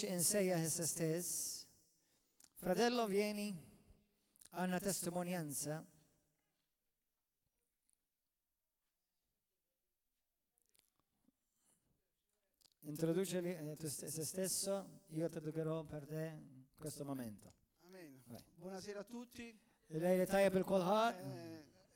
nixtieq insejjaħ issa stess. Fratello, vieni, għandna testimonjanza. Introduce se stesso, io ti educherò per te in questo momento. Amen. Buonasera a tutti. Lejli tajjeb il-kulħadd.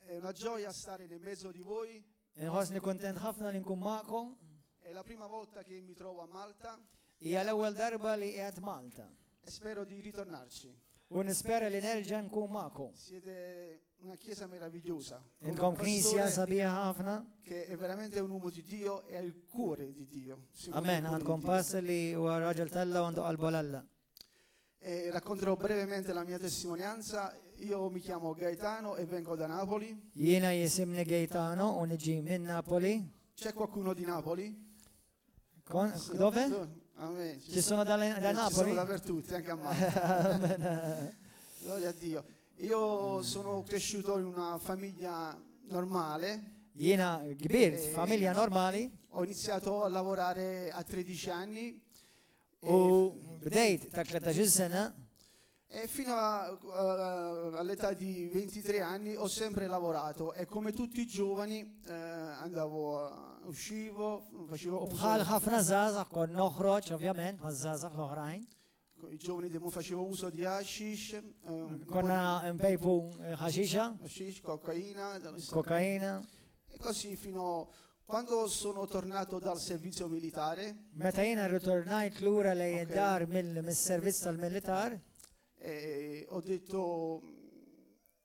È una gioia stare nel mezzo di voi. Inħossni kuntent ħafna li nkun magħkom. È la prima volta che mi trovo a Malta. Hija l-ewwel darba li qiegħed Malta. E spero di ritornarci. U nispera li nerġa' nkun magħkom. Siete una chiesa meravigliosa. Inkom knisja sabiħa ħafna. Che è veramente un uomo di Dio e ha il cuore di Dio. Amen, għandkom pass li huwa raġel Tella u għandu qalbu l-Alla. E racconterò brevemente la mia testimonianza. Io mi chiamo Gaetano e vengo da Napoli. Jiena jisimni Gaetano u niġi minn Napoli. C'è qualcuno di Napoli? Dove? Ci sono da Napoli? Ci sono dappertutto, anche a Malta. Gloria a Dio. Io sono cresciuto in una famiglia normale. Jiena kbir, familja normali. Ho iniziato a lavorare a 13 anni. U bdejt ta' 13 sena. E fino all'età di 23 anni ho sempre lavorato e come tutti i giovani uscivo, facevo bħal ħafna żgħażagħ kont noħroġ ovvjament ma' żgħażagħ l-oħrajn. I giovani facevo uso di hashish, konna mpejpu ħaxixa, cocaina e così fino quando sono tornato dal servizio militare. Meta jiena ritornajt lura lejn id-dar mis-servizz tal-militar.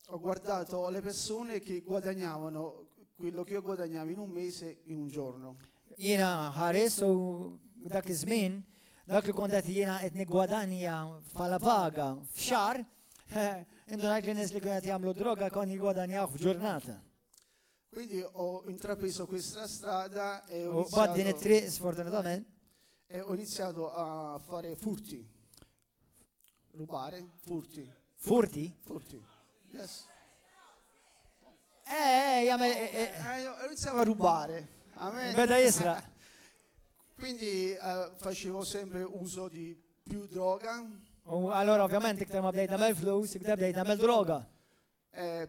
Ho guardato le persone che guadagnavano quello che io guadagnavo in un mese in un giorno. Jiena ħares u dak iż-żmien dak li kont qed jiena qed niggwadanja bħala paga f'xahar, indunajt li nies li kienu qed jagħmlu droga kon jigwadanjaw f'ġurnata. Quindi ho intrapreso questa strada e ho iniziato a fare furti. Rubare, furti. Furti? Furti. Yes. Io iniziavo a rubare. Beda jisra. Quindi facevo sempre uso di più droga. Allora ovviamente iktar ma bdejt nagħmel flus, iktar bdejt nagħmel droga.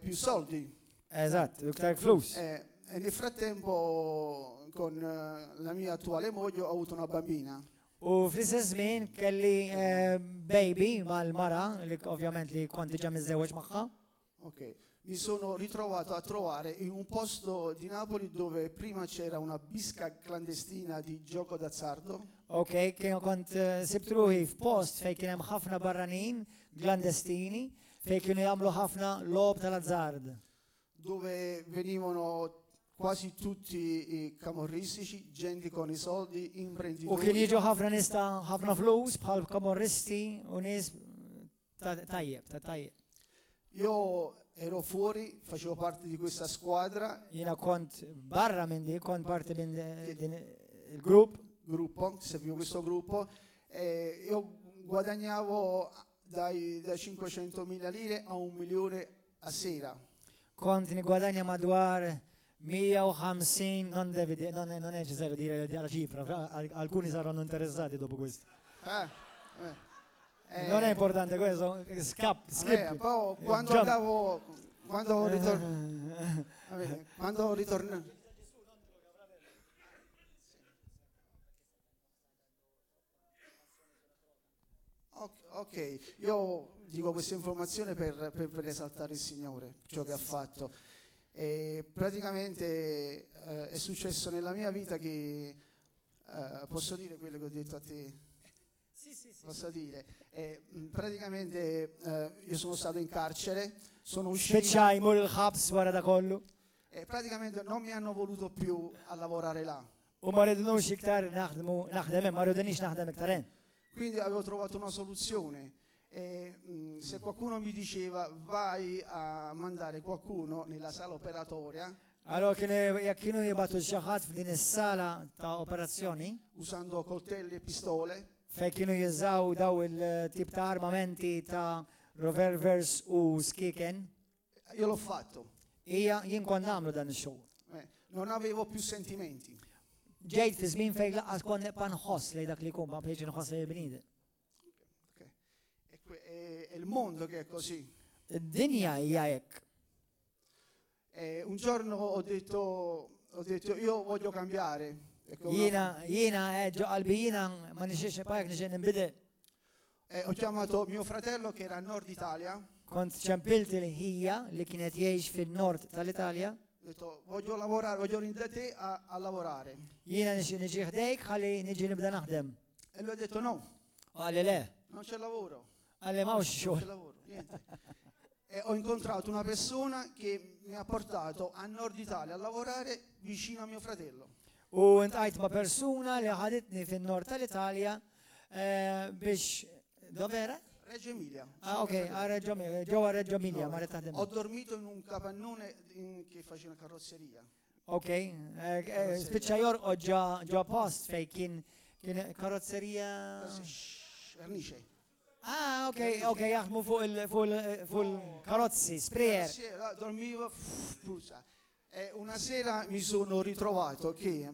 Più soldi. Esatto, iktar flus. E nel frattempo con la mia attuale moglie ho avuto una bambina. U fl-istess żmien kelli baby mal-mara li ovvjament li kont diġà miżżewweġ magħha. Ok, mi sono ritrovato a trovare in un posto di Napoli dove prima c'era una bisca clandestina di gioco d'azzardo. Ok, kont sibt ruħi f'post fejn kien hemm ħafna barranin clandestini fejn kienu jagħmlu ħafna logħob tal-azzard. Dove venivano quasi tutti i camorristici, gente con i soldi, imprenditori. U kien jiġu ħafna nista ħafna flus bħal camorristi u nies tajjeb. Io ero fuori, facevo parte di questa squadra. Jiena kont barra minn di, kont parte minn il gruppo, seguivo questo gruppo e io guadagnavo dai 500.000 lire a 1 milione a sera. Kont nigwadanja madwar 150, non è necessario dire la cifra, alcuni saranno interessati dopo questo. Non è importante questo, skip. Poi quando ritorno. Ok, io dico questa informazione per esaltare il Signore, ciò che ha fatto. E praticamente è successo nella mia vita che posso dire quello che ho detto a te? Sì. Posso dire? Praticamente io sono stato in carcere, sono uscito e praticamente non mi hanno voluto più a lavorare là. Quindi avevo trovato una soluzione. E se qualcuno mi diceva vai a mandare qualcuno nella sala operatoria, allora kienu jibatu xaħat f'din is-sala ta' operazzjoni usando coltelli e pistole, fejn kienu jużaw daw il-tip ta' armamenti ta' revolvers u skiken. Io l'ho fatto. Jien kont nagħmlu dan ix-xogħol. Non avevo più sentimenti. Ġejt fi żmien fejn laqas kont nibqa' nħoss lejn dak li jkun ma bħejġ nħoss lejn bniedem. è il mondo che è così. Id-dinja hija hekk. Un giorno ho detto io voglio cambiare. Ecco, Jiena ġo qalbi jiena ma nixiex bajk nixieq ninbidel. ho chiamato mio fratello che era a Nord Italia. Kont ċempilt il-ħija li kienet jgħix fin-nord tal-Italja. Ho detto voglio lavorare, voglio venire da te a lavorare. Jiena niġi ħdejk ħalli niġi nibda naħdem. E lui ha detto no, Għalli le, non c'è lavoro. għalli mawx Non c'è xogħol. lavoro, niente. E ho incontrato una persona che mi ha portato a Nord Italia a lavorare vicino a mio fratello. U ntqajt ma' persuna li ħaditni fin-nord tal-Italja biex dov'era? Reggio Emilia. Ok, ġewwa Reggio Emilia ma taħdem. Ho dormito in un capannone che faceva carrozzeria. Ok, spiċċa jorqod ġo post fej kien karozzerija. Vernice. Ok, jaħdmu fuq il-karozzi, sprayer. Sì, dormivo, puzza. E una sera mi sono ritrovato che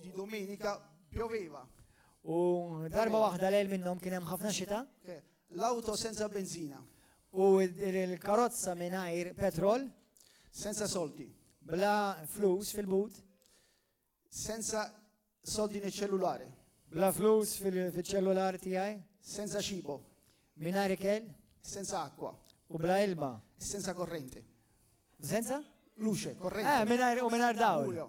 di domenica pioveva. U darba waħda lejl minnhom kien hemm ħafna xita. L'auto senza benzina. U il-karozza mingħajr petrol, Senza soldi. bla flus fil-but, Senza soldi nel cellulare. bla flus fil-ċellular tiegħi, Senza cibo. mingħajr ikel Senza acqua. u bla ilma. E senza corrente. Senza? Luce, corrente. Mingħajr dawl. Buio.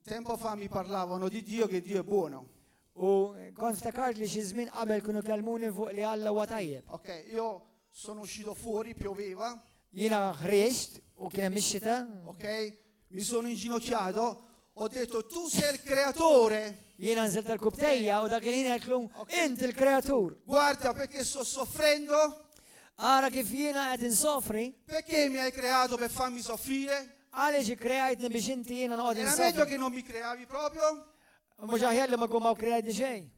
Tempo fa mi parlavano di Dio, che Dio è buono. U kont ftakart li xi żmien qabel kienu kellmuni fuq li Alla huwa tajjeb. Ok, io sono uscito fuori, pioveva, Jiena ħriġt u kien hemm ix-xita, ok? Mi sono inginocchiato, ho detto tu sei il creatore. jiena nżilt tal-kubtejja u dak li jiena qedlu inti l-kreatur. Guarda perché sto soffrendo, Ara kif jiena qed insofri, perché mi hai creato per farmi soffrire. għaliex ikkrejajtni biex inti jiena noqgħod Era meglio insofri. che non mi creavi proprio Mhux aħjar li ma kun ma krejajtni xejn.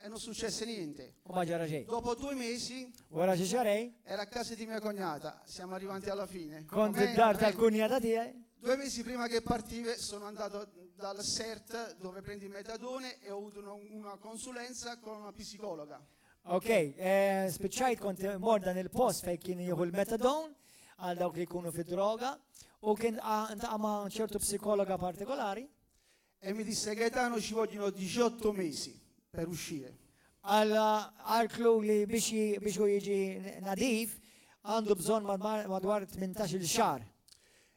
e non successe niente. U ma ġara xejn. Dopo 2 mesi Wara xi xarej, era a casa di mia cognata, siamo arrivati alla fine. kont Amen, id-dar amen. tal-kunjata tiegħi. 2 mesi prima che partive sono andato dal CERT dove prendi metadone e ho avuto una consulenza con una psicologa. Ok, spiċċajt kont mor dan il-post fej kien jieħu l-metadon għal dawk li jkunu fid-droga u kien ma' ċertu psikologa partikolari E mi disse Gaetano ci vogliono 18 mesi per uscire. għal-klu li biex u jiġi nadif għandu bżon madwar 18 xar.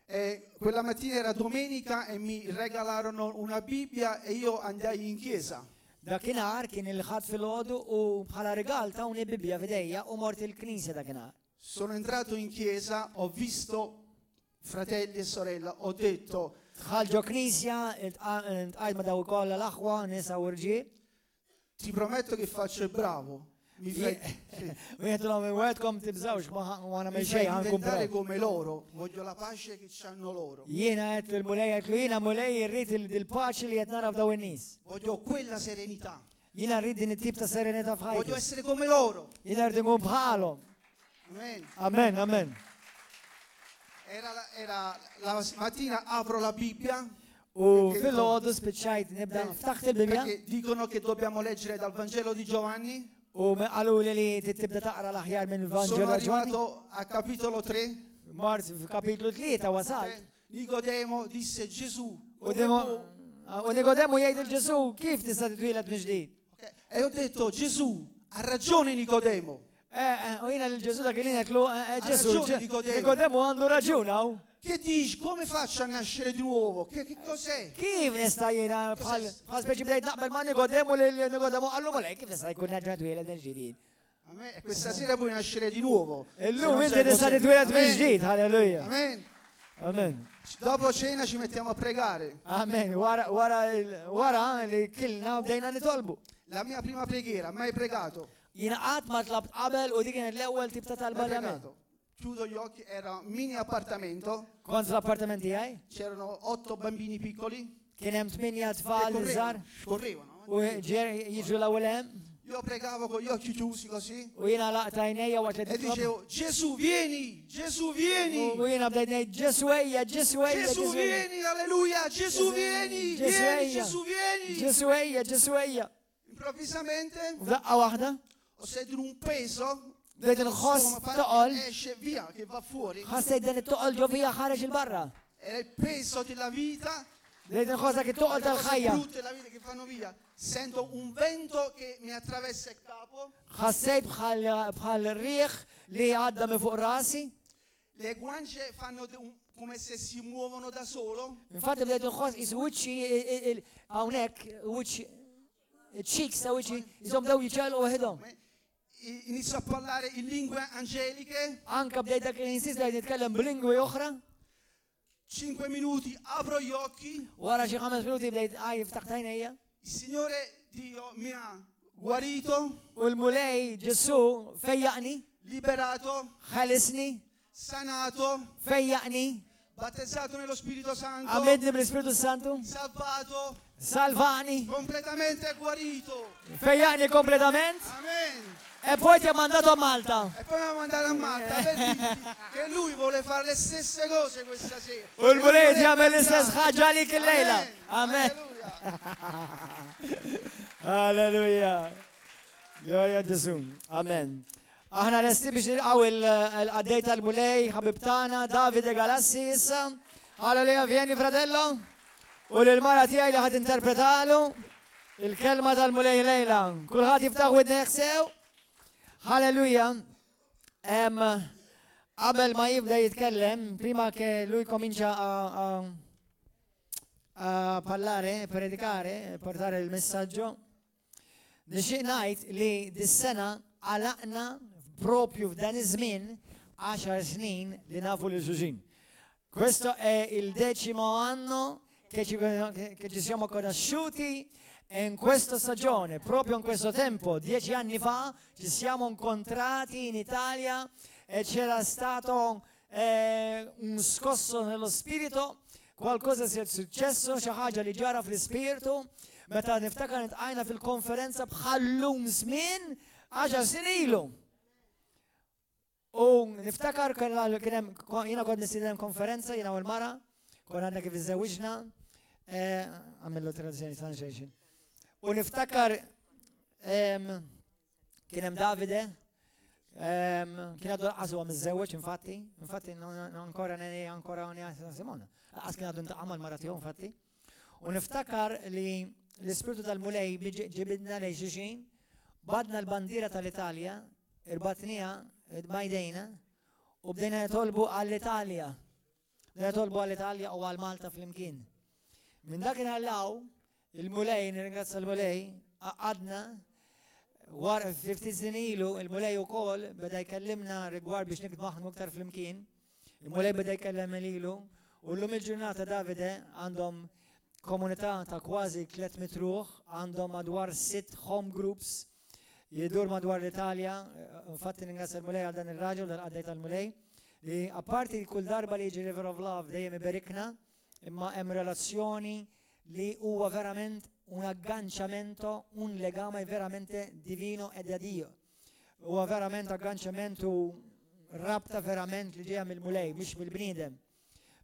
E quella mattina era domenica e mi regalarono una Bibbia e io andai in chiesa. Dakinhar kien il-ħadd fil-ħodu u bħala regal ta' uni Bibbja fidejja u mort il-knisja dakinhar. Sono entrato in chiesa, ho visto fratelli e sorella, ho detto Tħalġo knisja, tqajt ma daw kollha l-aħwa, nisa u rġiel. ti prometto che faccio il bravo. Mi fai, U jgħedu l-għom għedkom tibżawx ma għana mi me fai xej għankum diventare brav. come loro. Voglio la pace che hanno loro. Jiena għed il-mulej għetlu jiena mulej irrit il-paċi li għed nara f'daw in-nis. Voglio quella serenità. Jiena rrid din it-tip ta' serenità Voglio f'ħajti. essere come loro. Jiena rrid nkun bħalhom. Amen. Amen, amen. Era la mattina apro la Bibbia U fil-ħodu spiċċajt nibda ftaħt il-Bibja perché dicono che dobbiamo leggere dal Vangelo di Giovanni. u għalu li tibda taqra l-aħjar minn Sono il-Vangelo Ġwani. arrivato a capitolo 3. Mart f'kapitlu 3 wasal. Nicodemo disse Gesù. U Nikodemu jgħid il-Ġesu kif tista' titwieled minn ġdid. Ok, e ho detto Gesù, ha ragione Nicodemo. U jiena l-Ġesu dak li ngħidlu Ġesu. raġuni Nikodemu. Nikodemu għandu raġun hawn. Che dici? Come faccio a nascere di nuovo? Che cos'è? Kif nista' jiena bħal speċi bdejt naqbel ma' Nikodemu li Nikodemu għallu malej kif nista' jkun nerġa' twieled minn ġdid. A me, questa sera puoi nascere di nuovo. Illum Se inti non sai tista' cos'è. titwieled minn Amen. ġdid, halleluja. Amen. Amen. Dopo cena ci mettiamo a pregare. Amen. Wara li kilna bdejna nitolbu. La mia prima preghiera, mai pregato. Jiena qatt ma tlabt qabel u dik kienet l-ewwel tip ta' talba Mai li għamel. pregato. Chiudo gli occhi, era un mini appartamento, Kont l-appartament tiegħi, c'erano 8 bambini piccoli kien hemm 8 che tfal żgħar correvano. u jiġu l-ewwel hemm Io pregavo con gli occhi chiusi così u jiena laqta għajnejja waqt li e titlob. dicevo Gesù vieni, Gesù vieni, U jiena bdejt ngħid Ġeswejja, Ġeswejja, Gesù Ġeswejja. vieni, alleluia, Gesù vieni, vieni, Gesù vieni. Ġeswejja, Ġeswejja. In Improvvisamente F'daqqa waħda, ho sentito un peso, bdejt inħoss toqol, esce via, che va fuori. ħassejt dan it-toqol ġo fija ħareġ il-barra. Era il peso della vita, Bdejt inħoss dak it-toqol le cose tal-ħajja. brutte della vita che vanno via. Sento un vento che mi attraversa il capo, Ħassejt bħal riħ li għadda minn fuq rasi. le guance fanno come se si muovono da solo. Infatti bdejt inħoss is wiċċi hawnhekk, wiċċi cheeks ta' wiċċi jisom daw jiċċelu waħedhom. Inizio a parlare in lingue angeliche. Anka bdejt dak li insista nitkellem b'lingwi oħra. 5 minuti, apro gli occhi. Wara xi 5 minuti bdejt jiftaħ għajnejja. Il Signore Dio mi ha guarito, U l-mulej Ġesu fejjaqni, liberato, ħalisni, sanato, fejjaqni, battezzato nello Spirito Santo, għamedni bl-Ispiritu Santu, salvato, salvani, completamente guarito. fejjaqni kompletament, Amen. e poi ti ha mandato a Malta. E poi mi ha mandato a Malta per dirti che lui vuole fare le stesse cose questa sera. U l-mulej ti għamel l-istess ħaġa għalik il-lejla. Amen. Alleluia. Alleluja. Gloria a Ġesu. Amen. Aħna resti biex nilqaw il-qaddej tal-mulej, ħabib tagħna Davide Galassi issa. Alleluja, vieni fratello. U l-mara tiegħi li ħad interpretalu il-kelma tal-mulej lejla. Kulħadd jiftaħ widneħ sew. Alleluja. Qabel ma jibda jitkellem, prima che lui comincia a parlare, predicare, portare il messaggio, nixtieq ngħid li dis-sena għalaqna propju f'dan iż-żmien 10 snin li nafu lil xulxin. Questo è il 10° anno che ci siamo conosciuti e in questa stagione, proprio in questo tempo, 10 anni fa, ci siamo incontrati in Italia e c'era stato un scosso nello spirito, qualcosa si è successo, xi ħaġa li ġara fl-ispirtu, meta niftakar nitqajna fil-konferenza bħallum żmien 10 snin ilu. U niftakar jiena kont nistieden konferenza jiena u l-mara, kon għandna kif iżżewwiġna, għamillu translation. U niftakar kien hemm Davide, kien għadu għazu għam iż-żewġ, infatti ancora Simona. Għas kien għadu ntaqamal maratiju, infatti. U niftakar li l-Ispiritu tal-mulej ġibidna lej xixin, badna l-bandira tal-Italja, irbatnija, id-majdejna, u bdejna jtolbu għall-Italja. Bdejna jtolbu għall-Italja u għall-Malta fl-imkien. Minn dakin għallaw, il-mulej, nirringrazza l-mulej, għadna, war 50 snin ilu, il-mulej u kol, beda jkellimna rigward biex nikdbu aħna iktar fl-imkien. Il-mulej beda jkellem ilu, u l-lum il-ġurnata Davide għandhom komunità ta' kważi 300 ruħ, għandhom madwar 6 home groups, jidur madwar l-Italja, infatti ringrazzja l-mulej għal dan il-raġel, dal-qaddej tal-mulej, li apparti kull darba li jiġi River of Love dejjem iberikna, imma hemm relazzjoni li huwa verament un agganciamento, un legame veramente divino e da Dio. Huwa verament agganciamentu rabta verament li ġejja mill-mulej, mhix mill-bniedem.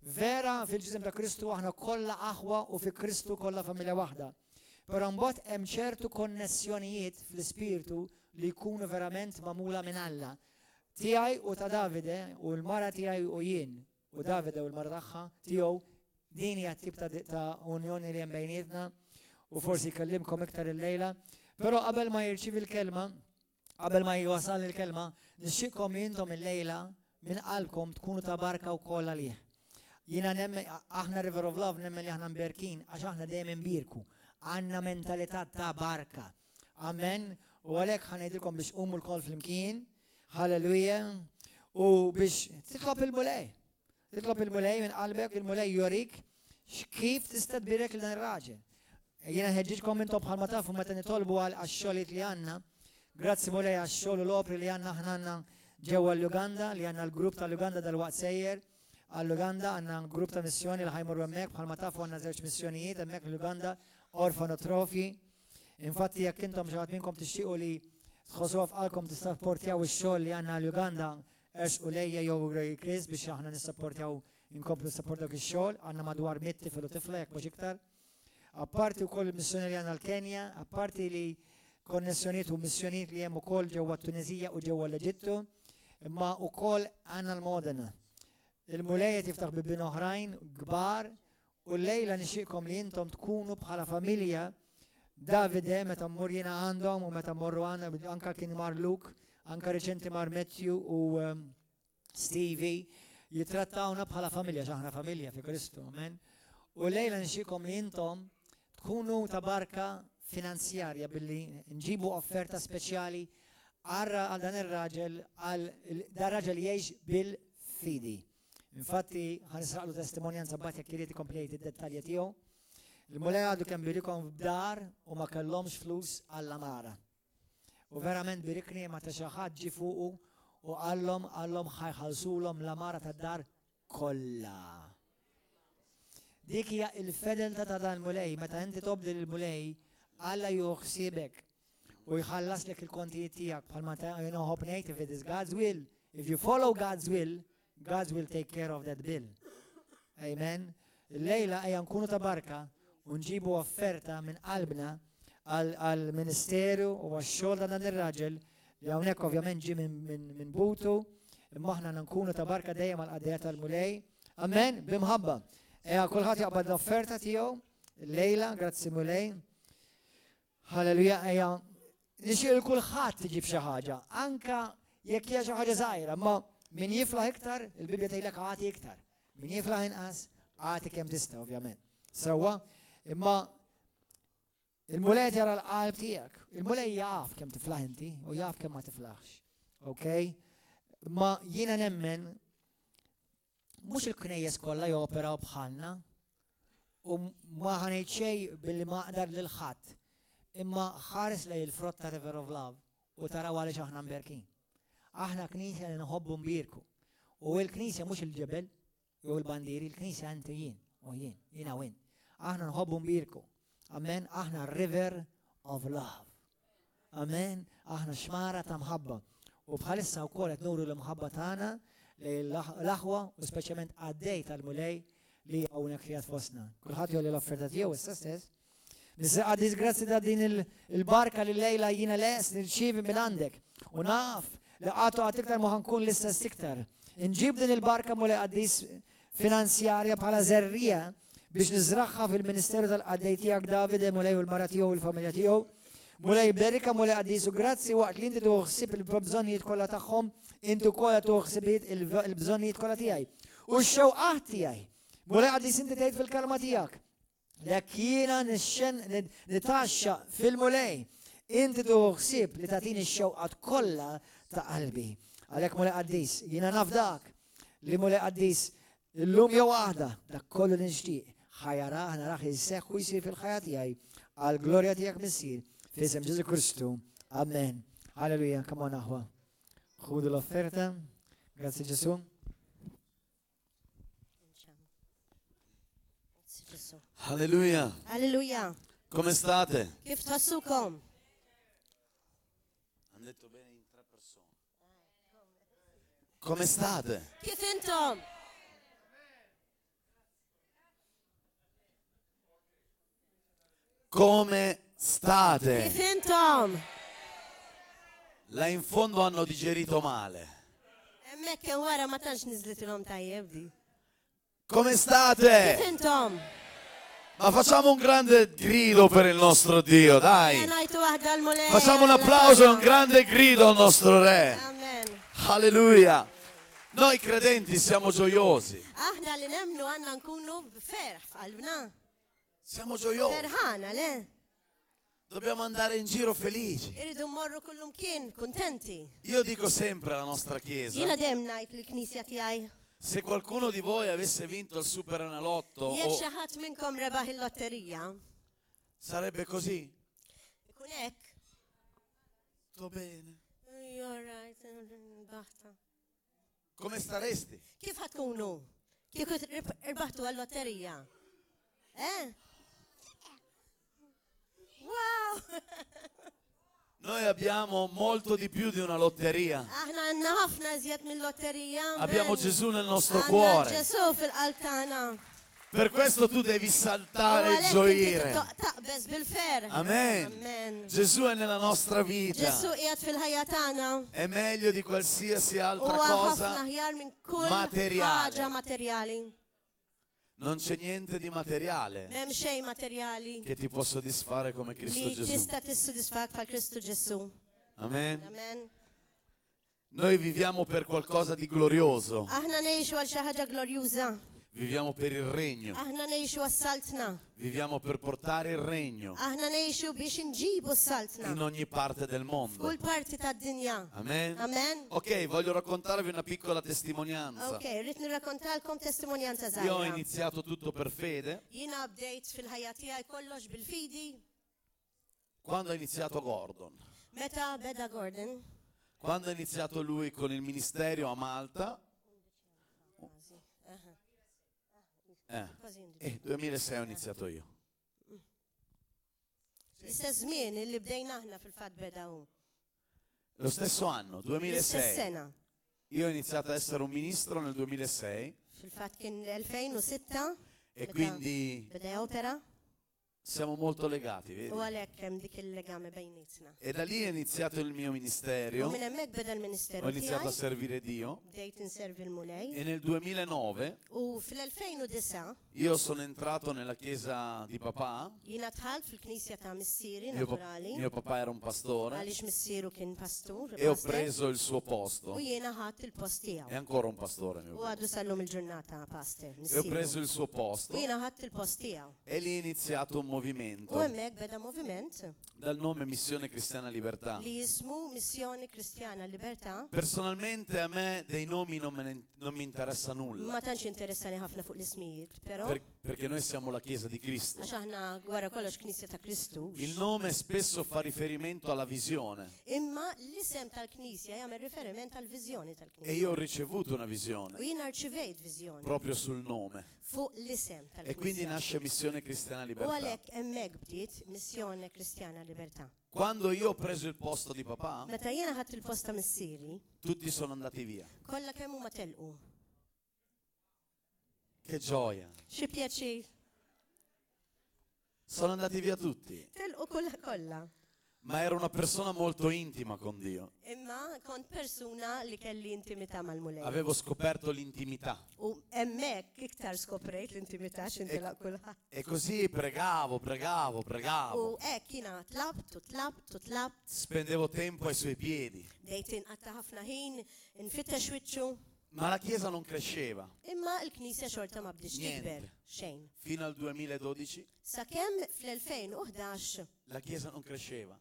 Vera fil-ġisem ta' Kristu aħna kollha aħwa u fi Kristu kollha familja waħda. Però mbagħad hemm ċertu konnessjonijiet fl-ispirtu li jkunu verament magħmula minn Alla. Tiegħi u ta' Davide u l-mara tiegħi u jien u Davide u l-mara tagħha tiegħu din hija tip ta' unjoni li hemm bejnietna u forsi jkellimkom iktar il-lejla. Però qabel ma jirċivi l-kelma, qabel ma jwasal il-kelma, nixxiqkom jintom il-lejla minn qalbkom tkunu ta' barka wkoll għalih. Jiena nemmen aħna River of Love nemmen li aħna mberkin għax aħna dejjem imbirku. Għandna mentalità ta' barka. Amen. U għalhekk ħanejdilkom biex qumu l-kol flimkien. Halleluja. U biex titlob il-mulej. Titlob il-mulej minn qalbek, il-mulej jorik kif tista' tbirek l-dan ir-raġel. Jiena ħeġġiġkom intom bħalma tafu meta nitolbu għax-xogħlijiet li għandna. Grazzi mulej għax-xogħol u l-opri li għandna aħna ġewwa l-Uganda, li għandna l-grupp tal-Uganda dal-waqt sejjer. Għall-Uganda għandna grupp ta' missjoni li ħajmur hemmhekk bħalma tafu għandna żewġ missjonijiet hemmhekk l-Uganda, orfanotrofi. Infatti jekk intom xi ħadd minnkom tixtiequ li tħossu f'qalkom tissapportjaw ix-xogħol li għandna l-Uganda u lejja jew Chris biex aħna nissapportjaw inkomplu nissapportaw ix-xogħol, għandna madwar 100 tifel u tifla jekk mhux iktar. Apparti wkoll il-missjoni li għandna l-Kenja, apparti li konnessjoniet u missjoniet li hemm ukoll ġewwa Tunisija u ġewwa l-Eġittu, imma ukoll għandna l-Modena. Il-Mulej tiftaħ bibien oħrajn kbar u l-lejla nixtieqkom li intom tkunu bħala familja Davide meta mmur jiena għandhom u meta mmorru għandna anka kien mar Luke, anka reċenti mar Matthew u Stevie jitrattawna bħala familja, x'aħna familja fi Kristu, amen. U lejla nixtieqkom li intom tkunu ta' barka finanzjarja billi nġibu offerta speċjali għal dan ir-raġel għal dan raġel jgħix bil-fidi. Infatti ħanisraqlu testimonjanza mbagħad jekk irid ikomplejt id-dettalji tiegħu. Il-mulej għadu kemm birikom f'dar u ma kellhomx flus għall-amara. U verament birikni ma ta' xi ħadd ġie fuqu u għallhom ħajħallsulhom l-amara tad-dar kollha. Dik hija l-fedelta ta' dan mulej, meta inti tobdil il-mulej, Alla juħsibek u jħallaslek il-kontijiet tiegħek bħalma you know hope native it is God's will. If you follow God's will take care of that bill. Amen. Lejla ejja nkunu ta' barka u nġibu offerta minn qalbna għal ministeru u għax-xogħol ta' dan ir-raġel li hawnhekk ovvjament ġie minn butu, imma aħna nkunu ta' barka dejjem għal qadejja tal-mulej. Amen, bimħabba. Ejja kulħadd jaqbad l-offerta tiegħu lejla, grazzi mulej. Halleluja, ejja. Nixtieq kulħadd iġib xi ħaġa, anka jekk hija xi ħaġa żgħira, ma min jiflaħ iktar, il-Bibja tgħidlek għati iktar. Min jiflaħ inqas, għati kemm tista' ovvjament. Sewwa, imma il-mulej jara l-qalb tiegħek. Il-mulej jaf kemm tiflaħ inti u jaf kemm ma tiflaħx. Okay? Ma jiena nemmen mhux il-knejjes kollha joperaw bħalna u ma ħanejt xejn billi ma aqdar lil ħadd. Imma ħares lej il-frott ta' River of Love u taraw għaliex aħna mberkin. Aħna knisja li nħobbu mbirku. U l-knisja mhux il-ġebel jew il-bandieri, il-knisja anti jien u jiena win. Aħna nħobbu mbirku. Amen, aħna River of Love. Amen, aħna xmara ta' mħabba. U bħalissa wkoll qed nuru l-mħabba tagħna lejn l-aħwa u speċjalment għaddej tal-mulej li hawnhekk qiegħed fostna. Kulħadd jolli l-offerta tiegħu issa stess. Nisaqqa disgrazzi ta' din il-barka li lejla jina les nirċivi minn għandek. U naf li għatu għat iktar muħankun l-istess iktar. Nġib din il-barka mu li għaddis finanzjarja bħala zerrija biex nizraħħa fil-Ministeru tal-Qaddej tiegħek Davide mulej u l-mara tiegħu u l-familja tiegħu. Mulej berika mulej għaddis u grazzi waqt li inti tuħsib il-bżonnijiet kollha tagħhom, inti kollha tuħsib il-bżonnijiet kollha tiegħi. U x-xewqat tiegħi. Mulej għaddis inti tgħid fil-kalma tiegħek. Lek jiena nitaxxa fil-mulej, inti tuħsib li tagħtini x-xewqat kollha ta' qalbi. Għalhekk mulej qaddis, jiena naf dak li mulej qaddis illum jew waħda dak kollu li nixtieq ħajaraħ naraħ jisseħħ u jsir fil-ħajja tiegħi għall glorja tiegħek missier f'isem Ġesu Kristu. Amen. Halleluja, come on aħwa. Ħudu l-offerta. Grazzi Ġesu. Alleluia. Alleluia. Come state? Kif tħassukom? Hanno detto bene in 3 persone. Come state? Kif intom? Come state? Kif intom? Là in fondo hanno digerito male. Emmek wara ma tantx nizlitilhom tajjeb di. Come state? Kif intom? Ma facciamo un grande grido per il nostro Dio, dai. Ngħidu waħda l-mulej. Facciamo un applauso e un grande grido al nostro Re. Amen. Alleluia. Noi credenti siamo gioiosi. Aħna li nemmnu għandna nkunu ferħ f'qalbna. Siamo gioiosi. Ferħana le. Dobbiamo andare in giro felici. Irridu mmorru kullum kien kuntenti. Io dico sempre alla nostra chiesa. Jiena dejjem ngħid lill-Knisja tiegħi. Se qualcuno di voi avesse vinto il Superenalotto Jekk xi ħadd minnkom rebaħ il-lotterija. sarebbe così? Ikun hekk. Tutto bene. You're right. Baħta. Come staresti? Kif ħatkunu? Kif irbaħtu għall-lotterija? Wow! Noi abbiamo molto di più di una lotteria. Aħna għandna ħafna iżjed mill-lotterija. Abbiamo Gesù nel nostro cuore. Ġesu fil-qalb tagħna. Per questo tu devi saltare e gioire. Bez bil-fer. Amen. Amen. Gesù è nella nostra vita. Ġesu qiegħed fil-ħajja tagħna. È meglio di qualsiasi altra Huwa ħafna cosa. aħjar minn kull materiale. ħaġa materjali. Non c'è niente di materiale M'hemm xejn materjali che ti può soddisfare come Cristo li Gesù. tista' tissodisfak bħal Kristu Ġesu. Amen. Amen. Noi viviamo per qualcosa di glorioso. Aħna ngħixu għal xi ħaġa glorjuża. Viviamo per il regno. Aħna ngħixu għas-saltna. Viviamo per portare il regno Aħna ngħixu biex inġibu s-saltna. in ogni parte del mondo. Kull parti tad-dinja. Amen. Amen. Ok, voglio raccontarvi una piccola testimonianza. Ok, rrid nirrakkontalkom testimonjanza Io ho żgħira. iniziato tutto per fede Jiena bdejt fil-ħajja tiegħi kollox bil-fidi. quando ha iniziato Gordon. Meta beda Gordon, Quando ha iniziato lui con il ministero a Malta. kważi indi. 2006 ho iniziato io. L-istess żmien li bdejna aħna fil-fatt beda hu. Lo stesso anno, L-istess 2006. sena. Io ho iniziato ad essere un ministro nel 2006 Fil-fatt kien l-2006 e quindi beda opera siamo molto legati, vedi? u għalhekk hemm dik il-legame bejnietna. E da lì è iniziato il mio U ministero, minn hemmhekk beda l-Ministeru ho iniziato a tiegħi, servire Dio bdejt inservi l-mulej. e nel 2009 U fil-2009 io sono entrato nella chiesa di papà, jiena tħalt fil-Knisja ta' Missieri mio, naturali mio papà era un pastore għaliex missieru kien pastur. e ho pastor, preso il suo posto, U jiena ħadd il-post è tiegħu. ancora un pastore mio U papà. għadu sallum il-ġurnata pastor. E ho preso missieru. il suo U posto jiena ħadd il-post tiegħu. e lì è iniziato un U movimento hemmhekk beda moviment dal nome Missione Cristiana Libertà. li jismu Missjoni Kristjana Libertà. Personalmente a me dei nomi non mi interessa nulla, Ma tantx interessani ħafna fuq l-ismijiet, però perché noi siamo la Chiesa di Cristo. għax aħna wara kollox Knisja ta' Kristu. Il nome spesso fa riferimento alla visione Imma l-isem tal-Knisja jagħmel riferiment tal-viżjoni e tal-Knisja. io ho ricevuto una U visione jiena rċivejt viżjoni proprio sul nome fuq l-isem e quindi tal-Knisja. nasce Missione Cristiana U Libertà. għalhekk hemmhekk bdiet Missjoni Kristjana Libertà. Quando io ho preso il posto di papà, Meta jiena ħadd il-posta missieri, tutti sono andati via. kollha kemm huma telqu. Che gioia! Xi pjaċir. Sono andati via tutti, Telqu kollha. ma ero una persona molto intima con Dio. Imma kont persuna li kelli intimità mal-mulej. Avevo scoperto l'intimità U hemmhekk iktar skoprejt l-intimità x'intilaq kulħadd. e così pregavo. U hekk jiena tlabt. Spendevo tempo ai suoi piedi, Dejt inqatta ħafna ħin, infittex wiċċu. ma la Chiesa non cresceva. Imma l-Knisja xorta ma bdiex Niente. tikber xejn. Fino al 2012 Sakemm fl-2011 la Chiesa non cresceva,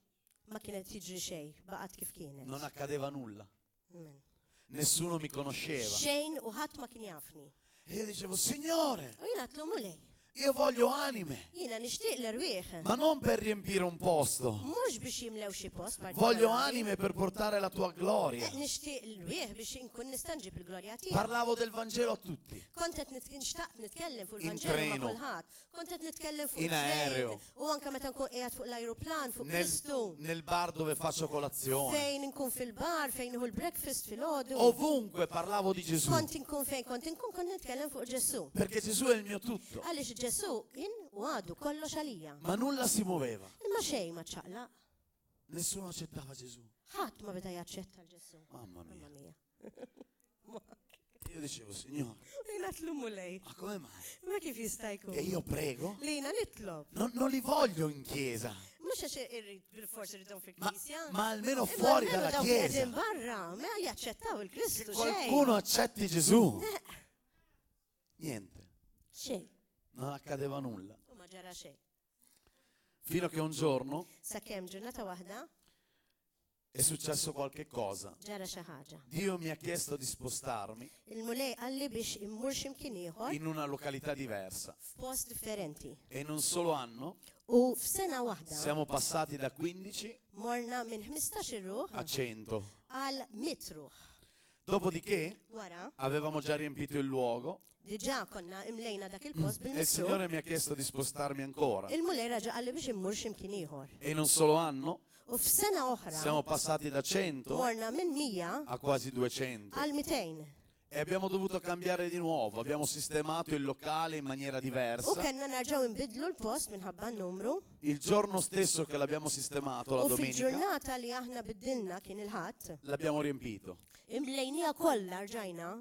ma kienet jiġri xejn, baqgħet kif kienet. non accadeva nulla, Amen. nessuno mi conosceva. Xejn u ħadd ma kien jafni. E io dicevo, Signore, U jiena tlu mulej. io voglio anime, Jiena nixtieq l-irwieħ. ma non per riempire un posto. Mhux biex jimlew xi post Voglio partikolari. anime per portare la tua gloria. Nixtieq l-irwieħ biex inkun nista' nġib il-glorja tiegħek. Parlavo del Vangelo a tutti. Kont qed nixtaq nitkellem fuq In il-Vanġelu ma' treno. kulħadd. Kont qed nitkellem fuq In it-tren, aereo. U anke meta nkun qiegħed fuq l-ajruplan fuq Kristu. Nel bar dove faccio colazione. Fejn inkun fil-bar, fejn hu l-breakfast fil-ħodu. Ovunque parlavo di Gesù. Kont inkun fejn kont inkun kont nitkellem fuq Ġesu. Perché Gesù è il mio tutto. Għaliex Ġesu kien u għadu kollox għalija. Ma nulla si muoveva. Imma xejn ma ċaqla. Nessuno accettava Gesù. Ħadd ma beda jaċċetta l-Ġesu. Mamma mia. Mamma mia. Io dicevo, Signore, Jina tlumu lej. ma come mai? Ma kif jista' jkun? E io prego? Li jina nitlob. Non li voglio in chiesa, Mux għax irrid bil-forsi rridhom fil-Knisja. ma almeno Imma fuori almeno dalla dawk chiesa. qegħdin barra, ma jaċċettaw il-Kristu xejn. Qualcuno accetti Gesù. Niente, Xejn. non accadeva nulla. U ma ġara xejn. Fino a che un giorno Sakemm ġurnata waħda è successo qualche cosa. ġara xi ħaġa. Dio mi ha chiesto di spostarmi Il-mulej qalli biex immur x'imkien ieħor in una località diversa. f'post differenti. E in un solo anno U f'sena waħda siamo passati da 15 morna minn 15 ruħ a 100. għal 100 ruħ. Dopodiché Wara, avevamo già riempito il luogo diġà konna imlejna dak il-post e il bil-missu. Signore mi ha chiesto di spostarmi ancora. Il-mulej raġa qalli biex immur x'imkien ieħor. E in un solo anno U f'sena oħra siamo passati da 100 morna minn 100 a quasi 200. għal 200. E abbiamo dovuto cambiare di nuovo, abbiamo sistemato il locale in maniera U diversa. kellna nerġgħu nbidlu l-post minħabba n-numru. Il giorno stesso che l'abbiamo sistemato, la U domenica, fil-ġurnata li aħna biddilna kien il-ħadd, l'abbiamo riempito. imlejnija kollha rġajna.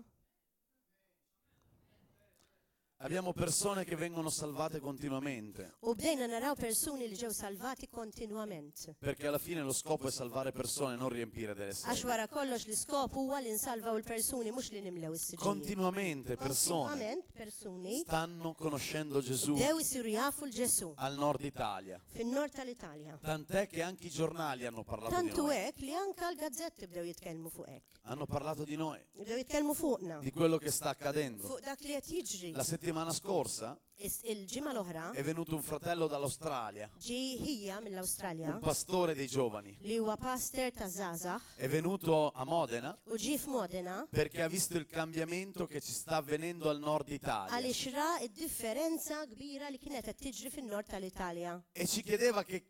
Abbiamo persone che vengono salvate continuamente, U bdejna naraw persuni li ġew salvati kontinwament. perché alla fine lo scopo è salvare persone, non riempire delle Għax sedi. wara kollox l-iskop huwa li nsalvaw il-persuni mhux li nimlew is-siġġijiet. Continuamente persone Kontinwament persuni stanno conoscendo Gesù dew isiru jafu l-Ġesu al nord Italia. fin-nord tal-Italja. Tant'è che anche i giornali hanno parlato di Tantu noi. hekk li anka l-gazzetti bdew jitkellmu fuq hekk. Hanno parlato di noi, Bdew jitkellmu fuqna. di quello che sta accadendo. Fuq dak li qed jiġri. La settimana scorsa Il-ġimgħa l-oħra è venuto un fratello dall'Australia, ġi hija mill-Awstralja un pastore dei giovani. li huwa pastor ta' żgħażagħ È venuto a Modena u ġi f'Modena perché ha visto il cambiamento che ci sta avvenendo al nord Italia għaliex ra d-differenza kbira li kienet qed tiġri fin-nord tal-Italja. e ci chiedeva che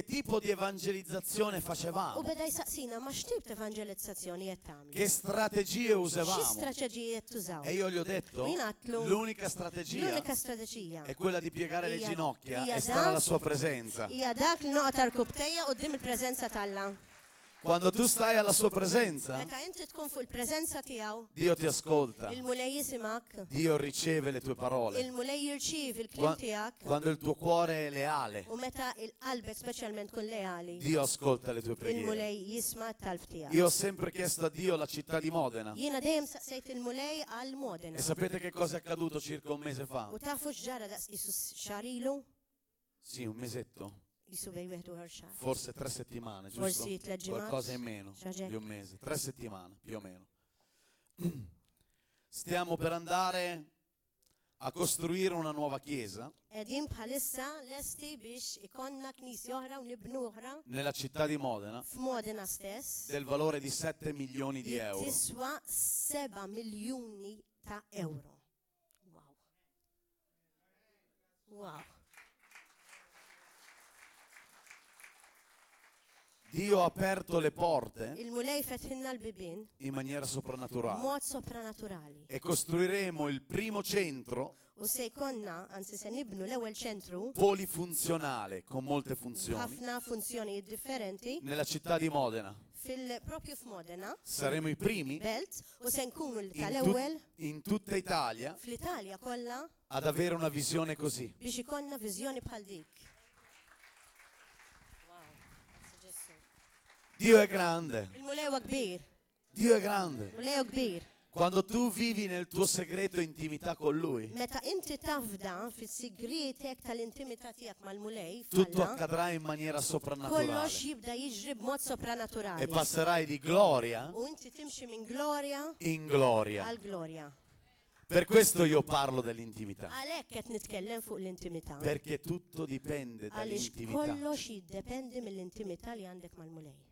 tipo di evangelizzazione U facevamo, beda jsaqsina ma x'tip ta' evangelizzazzjoni qed tagħmlu? che strategie Xi usavamo. strateġiji qed tużaw? E io gli ho detto, Minatlu. l'unica strategia L-unika strateġija è quella di piegare le Hija- ginocchia hija e stare dak- alla sua presenza. hija dak li noqgħod arkubtejja quddiem il-preżenza tagħha. Quando tu stai alla sua presenza, Meta inti tkun fuq il-preżenza tiegħu, Dio ti ascolta, il-mulej jisimak, Dio riceve le tue parole. il-mulej jirċiev il-kliem Qua- tiegħek Quando il tuo cuore è leale, u meta il-qalbek speċjalment kun leali, Dio ascolta le tue preghiere. il-mulej jisma' t-talb tiegħek. Io ho sempre chiesto a Dio la città di Modena. Jiena dejjem saqsejt il-mulej għal Modena. E sapete che cosa è accaduto circa un mese fa? U tafu x'ġara daqs isu xarilu, Sì, un mesetto, isu bej wieħed u xar. forse 3 settimane, giusto? Forsi 3 ġimgħat. Qualcosa in meno Xaġek. di un mese, 3 settimane più o meno. Stiamo per andare a costruire una nuova chiesa Qegħdin bħalissa lesti biex ikonna knisja oħra u nibnu oħra nella città di Modena f'Modena stess. del valore di 7 milioni di euro. Tiswa 7 miljuni ta' euro. Wow. Wow. Dio ha aperto le porte Il-mulej fetħinna l-bibin in maniera soprannaturale mod sopranaturali. e costruiremo il primo centro U se jkonna, anzi se nibnu l-ewwel ċentru polifunzionale con molte funzioni ħafna funzjonijiet differenti nella città di Modena. propju f'Modena, Saremo i primi belt, u se nkunu in, tal-ewwel in tutta Italia fl-Italja kollha ad avere una visione così. biex ikonna viżjoni bħal dik. Dio è grande, Il-mulej huwa kbir, Dio è grande. il-mulej huwa kbir. Quando tu vivi nel tuo segreto intimità con Lui, Meta inti tafda fis-sigrietek tal-intimità tiegħek mal-mulej tutto f'Alla, accadrà in maniera soprannaturale kollox jibda jiġri b'mod sopranaturali. e passerai di gloria U inti timxi minn glorja in gloria. għal glorja. Per questo io parlo dell'intimità, Għalhekk qed nitkellem fuq l-intimità. perché tutto dipende Għaliex dall'intimità. kollox jiddependi mill-intimità li għandek mal-mulej.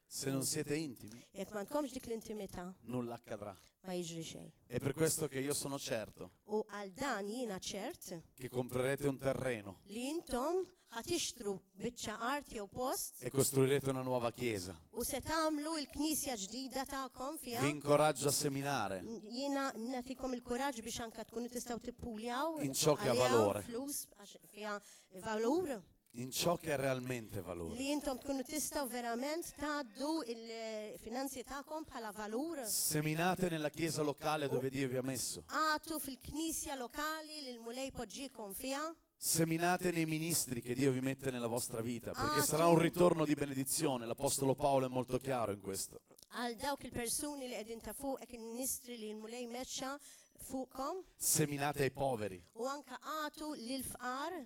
Se non siete intimi, Jekk ma tkomx dik l-intimità, nulla accadrà. ma jiġri xejn. È per questo che io sono certo U għal dan jiena ċert che comprerete un terreno li intom ħatixtru biċċa art jew post e costruirete una nuova chiesa. u se tagħmlu l-knisja ġdida tagħkom fiha. Vi incoraggio a seminare Jiena nagħtikom il-kuraġġ biex anke tkunu tistgħu tippuljaw In ciò che ha għaliha valore. flus għax fiha valur in ciò che ha realmente valore. li intom tkunu tistgħu verament tgħaddu il-finanzi tagħkom bħala valur. Seminate nella chiesa locale dove Dio vi ha messo. Għatu fil-knisja lokali li l-mulej poġġikom fiha. Seminate nei ministri che Dio vi mette nella vostra vita, perché sarà un ritorno di benedizione. L'Apostolo Paolo è molto chiaro in questo. Għal dawk il-persuni li qegħdin ta' fuq hekk il-ministri li l-mulej meċċa fuqkom Seminate ai poveri. u anke għatu lil fqar.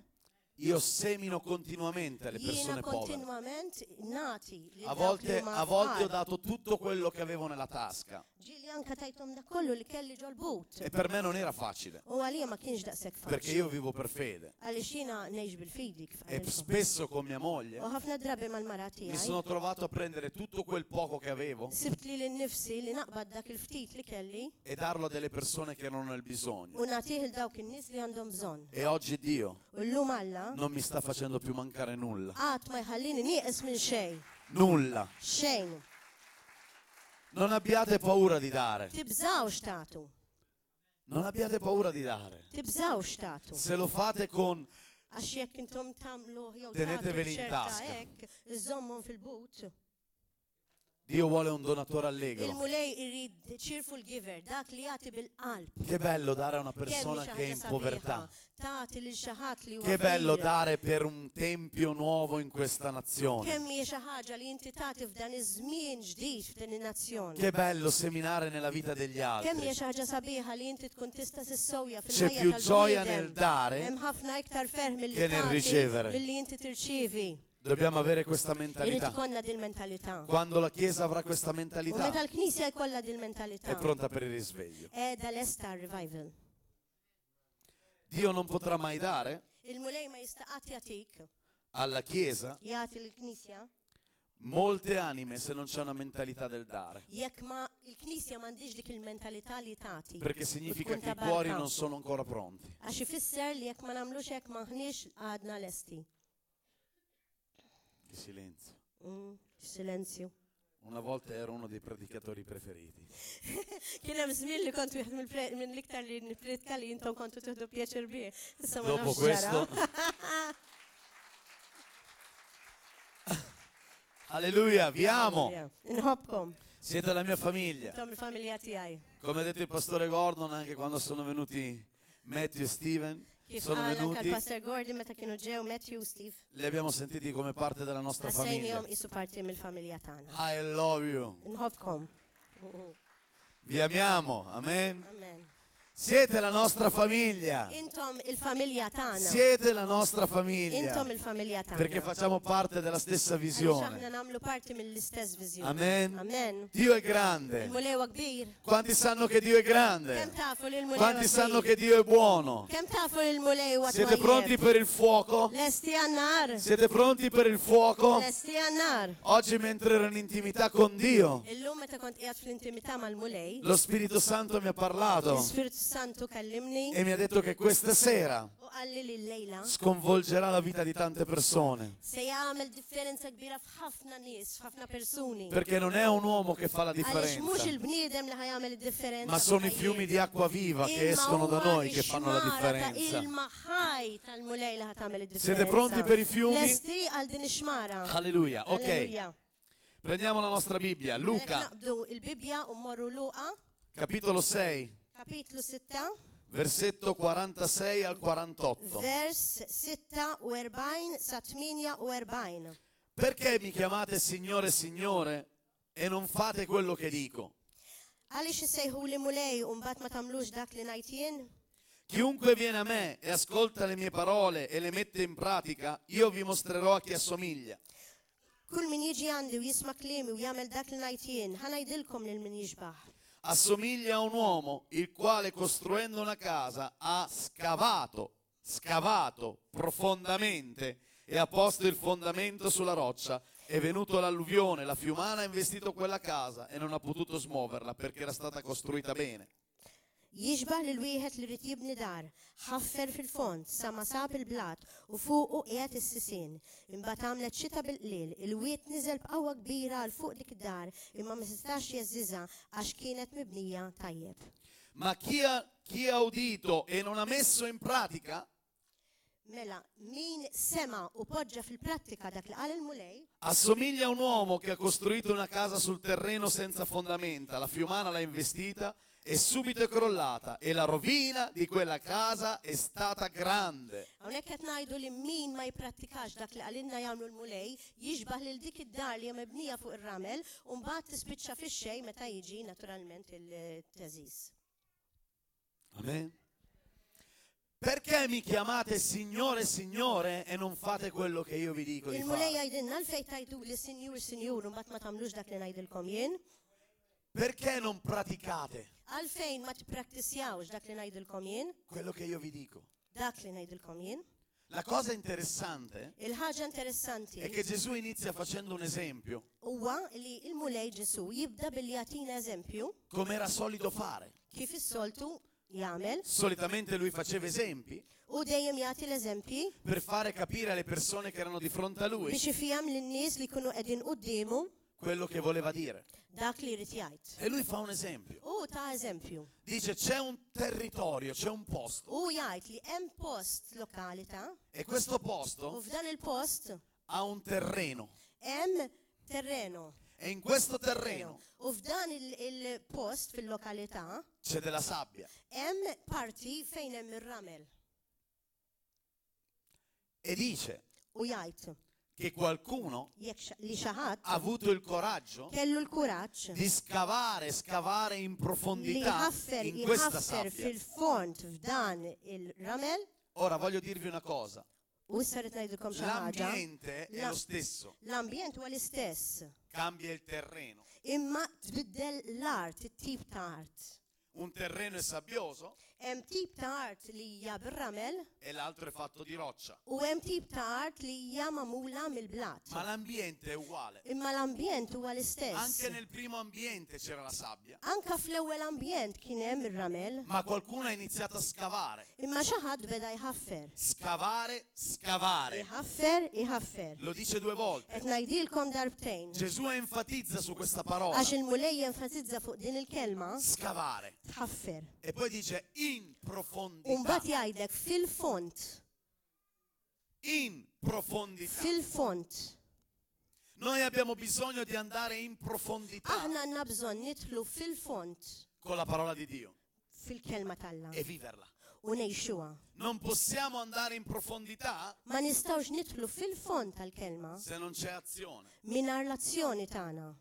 Io semino continuamente alle Jiena persone povere. kontinwament nati li A dawk li volte, huma a volte ho fqar. dato tutto quello che avevo nella tasca Ġili anke tajtom da kollu li kelli ġol-but. e per me non era facile, U għalija ma kienx daqshekk perché faċli. io vivo per fede Għaliex jiena ngħix bil-fidi kif e għalilkom. spesso con mia moglie U ħafna drabi mal-mara mi tiegħi. sono trovato a prendere tutto quel poco che avevo Sibt li l-nifsi li naqbad dak il-ftit li kelli e darlo a delle persone che erano nel bisogno. u nagħtih il dawk in-nies li għandhom bżonn. E oggi Dio U llum Alla non mi sta facendo più mancare nulla. qatt ma jħallini nieqes minn xejn. Nulla. Xejn. Non abbiate paura di dare. Tibżawx tagħtu. Non abbiate paura di dare. Tibżawx tagħtu. Se lo fate con Għax jekk intom tagħmlu jew Teneteveli in tagħtu tasca. hekk, iżommhom fil-but. Dio vuole un donatore allegro. Il-mulej irid cheerful giver, dak li jagħti bil-qalb. Che bello dare a una Kemm persona xi che è ħaġa in sabiħa. povertà. Tagħti lil xi ħadd li huwa Che bello fqir. dare per un tempio nuovo in questa nazione. Kemm hija xi ħaġa li inti tagħti f'dan iż-żmien ġdid f'din in-nazzjon. Che bello seminare nella vita degli Kemm hija altri. xi ħaġa sabiħa li inti tkun tista' sissowja C'è fil-ħajja più gioia tal-bniedem. nel dare Hemm ħafna iktar ferħ milli che nel tagħti ricevere. milli inti tirċievi. Dobbiamo avere questa Irid mentalità. ikollna din mentalità. Quando la Chiesa avrà questa U mentalità meta l-Knisja jkollha din mentalità. è pronta per il risveglio. Qiegħda lesta revival. Dio non potrà mai dare Il-mulej ma jista' qatt jagħtik, alla Chiesa jagħti lill-Knisja, molte anime se non c'è una mentalità del dare. jekk ma il-Knisja m'għandix dik il-mentalità li tagħti. Perché significa tkun che i ta' cuori barka. non sono ancora pronti. Għax ifisser li jekk ma nagħmlux hekk maħniex għadna lesti. Il silenzio. Silenzju. Una volta ero uno dei predicatori preferiti. Kien hemm żmien li kont wieħed minn l-iktar li nipredika li intom kontu tieħdu pjaċir bih. Issa ma Dopo nafx questo, ġara. alleluia, vi amo. Inħobbkom. Siete la mia famiglia. Intom il-familja tiegħi. Come ha detto il pastore Gordon, anche quando sono venuti Matthew e Steven, Kif sono qal anke venuti, l-Pastor Gordon meta kienu ġew Matthew Steve. li abbiamo sentiti come parte della nostra famiglia. Għassejnijom isu parti mill-familja tagħna. I love you. Inħobbkom. Vi amiamo. Amen. Amen. Siete la nostra famiglia. Intom il-familja tagħna. Siete la nostra famiglia. Intom il-familja tagħna. Perché facciamo parte della stessa Għaliex visione. aħna nagħmlu parti mill-istess viżjoni. Amen. Amen. Dio è grande. Il-mulewa kbir. Quanti sanno che Dio è Kemm grande? tafu li l-mulewa Quanti sanno che Dio è buono? Kemm tafu li l-mulewa Siete pronti per il fuoco? Lesti għannar. Siete pronti per il fuoco? Lesti għannar. Oggi mentre ero in intimità con Dio, Illum meta kont qiegħed fl-intimità mal-mulej, lo Spirito Santo mi ha parlato l-Ispiritu Santu kellimni e mi ha detto che questa sera u qalli li l-lejla sconvolgerà la vita di tante persone. se jagħmel differenza kbira f'ħafna nies, f'ħafna persuni. Perché non è un uomo che fa la Għaliex mhux differenza, il-bniedem li ħajamel id-differenza. ma sono i fiumi di acqua viva che escono da noi che fanno la differenza. Il-maħaj tal-mulej li ħatamel id-differenza. Siete pronti per i fiumi? Lesti għal din ix-xmara. Alleluia. Ok, Alleluja. prendiamo la nostra Bibbia. Għalhekk Luca, naqbdu il-Bibja u mmorru Luqa, capitolo 6, kapitlu 6, versetto 46 al 48. vers 46 sa 48. Perché mi chiamate Signore, Signore e non fate quello che dico? Għaliex issejħu li mulej u mbagħad ma tagħmlux dak li ngħid jien? Chiunque viene a me e ascolta le mie parole e le mette in pratica, io vi mostrerò a chi assomiglia. Kull min jiġi għandi u jisma' kliemi u jagħmel dak li ngħid jien, ħanajdilkom lil min jixbaħ. Assomiglia a un uomo il quale costruendo una casa ha scavato profondamente e ha posto il fondamento sulla roccia. È venuto l'alluvione, la fiumana ha investito quella casa e non ha potuto smuoverla perché era stata costruita bene. Jiġbaħ lil wieħed li rid jibni dar, ħaffer fil-fond, sa ma sab il-blat u fuqu qiegħed is-sisien. Imbagħad għamlet xita bil-qliel, il-wiet niżel b'qawwa kbira għal fuq dik id-dar imma ma sistax jeżżiżha għax kienet mibnija tajjeb. Ma chi ha udito e non ha messo in pratica Mela, min sema u poġġa fil-prattika dak li qal il-mulej, assomiglia a un uomo che ha costruito una casa sul terreno senza fondamenta. La fiumana l'ha investita e subito è crollata e la rovina di quella casa è stata grande. hawnhekk qed ngħidu li min ma jipprattikax dak li qalilna jagħmlu l-mulej, jiġbaħ lil dik id-dar li hija mibnija fuq ir-ramel u mbagħad tispiċċa fix-xejn meta jiġi naturalment il-teżis. Amen. Perché mi chiamate Signore, Signore e non fate quello che io vi dico di Il-mulej fare? jgħidilna l-fejn tajdu li sinjur u mbagħad ma tagħmlux dak li ngħidilkom jien. Perché non praticate Għalfejn ma tipprattisjawx dak li ngħidilkom jien, quello che io vi dico? dak li ngħidilkom jien. La cosa interessante Il-ħaġa interessanti è che Gesù inizia facendo un esempio, huwa li il-mulej Ġesu jibda billi jagħtina eżempju come era solito fare. kif is-soltu jagħmel Solitamente lui faceva esempi u dejjem jagħti l-eżempji per fare capire alle persone che erano di fronte a lui biex ifham lin-nies li jkunu qegħdin qudiemu quello che voleva dire. dak li jrid jgħid. E lui fa un esempio. U ta' eżempju, Dice c'è un territorio, c'è un posto. u jgħid li hemm post lokalità E questo u posto f'dan il-post ha un terreno. hemm terreno. E in questo terreno U f'dan il-post fil-lokalità c'è della sabbia. hemm parti fejn hemm ir-ramel. E dice U jgħid che qualcuno jekk li xi ħadd ha avuto il coraggio kellu l-kuraġġ di scavare in li profondità in questa jħaffer sabbia. fil-fond f'dan il-ramel. Ora voglio dirvi una cosa. U issa rrid ngħidilkom xi ħaġa. L'ambiente è lo stesso. L-ambjent huwa l-istess. Cambia il terreno. Imma tbiddel l-art, it-tip ta' art. Un terreno è sabbioso Hemm tip ta' art li hija bir-ramel e l'altro è fatto di roccia. u hemm tip ta' art li hija magħmula mill-blat. Ma l'ambiente è uguale. Imma l-ambjent huwa l-istess. Anche nel primo ambiente c'era la sabbia. Anka fl-ewwel ambjent kien hemm ir-ramel, Ma qualcuno ha iniziato a scavare. imma xi ħadd beda jħaffer. Scavare. Iħaffer. Lo dice 2 volte. Qed ngħidilkom darbtejn. Gesù enfatizza su questa parola. Għax il-mulej jenfatizza fuq din il-kelma, Scavare. tħaffer. E poi dice in profondità. Umbat jgħidlek fil-font, In profondità. fil-font. Noi abbiamo bisogno di andare in profondità Aħna għandna bżonn nidħlu fil-font con la parola di Dio fil-kelma tal-la e viverla. u ngħixuha. Non possiamo andare in profondità Ma nistgħux nidħlu fil-font tal-kelma se non c'è azione. mingħajr l-azzjoni tagħna.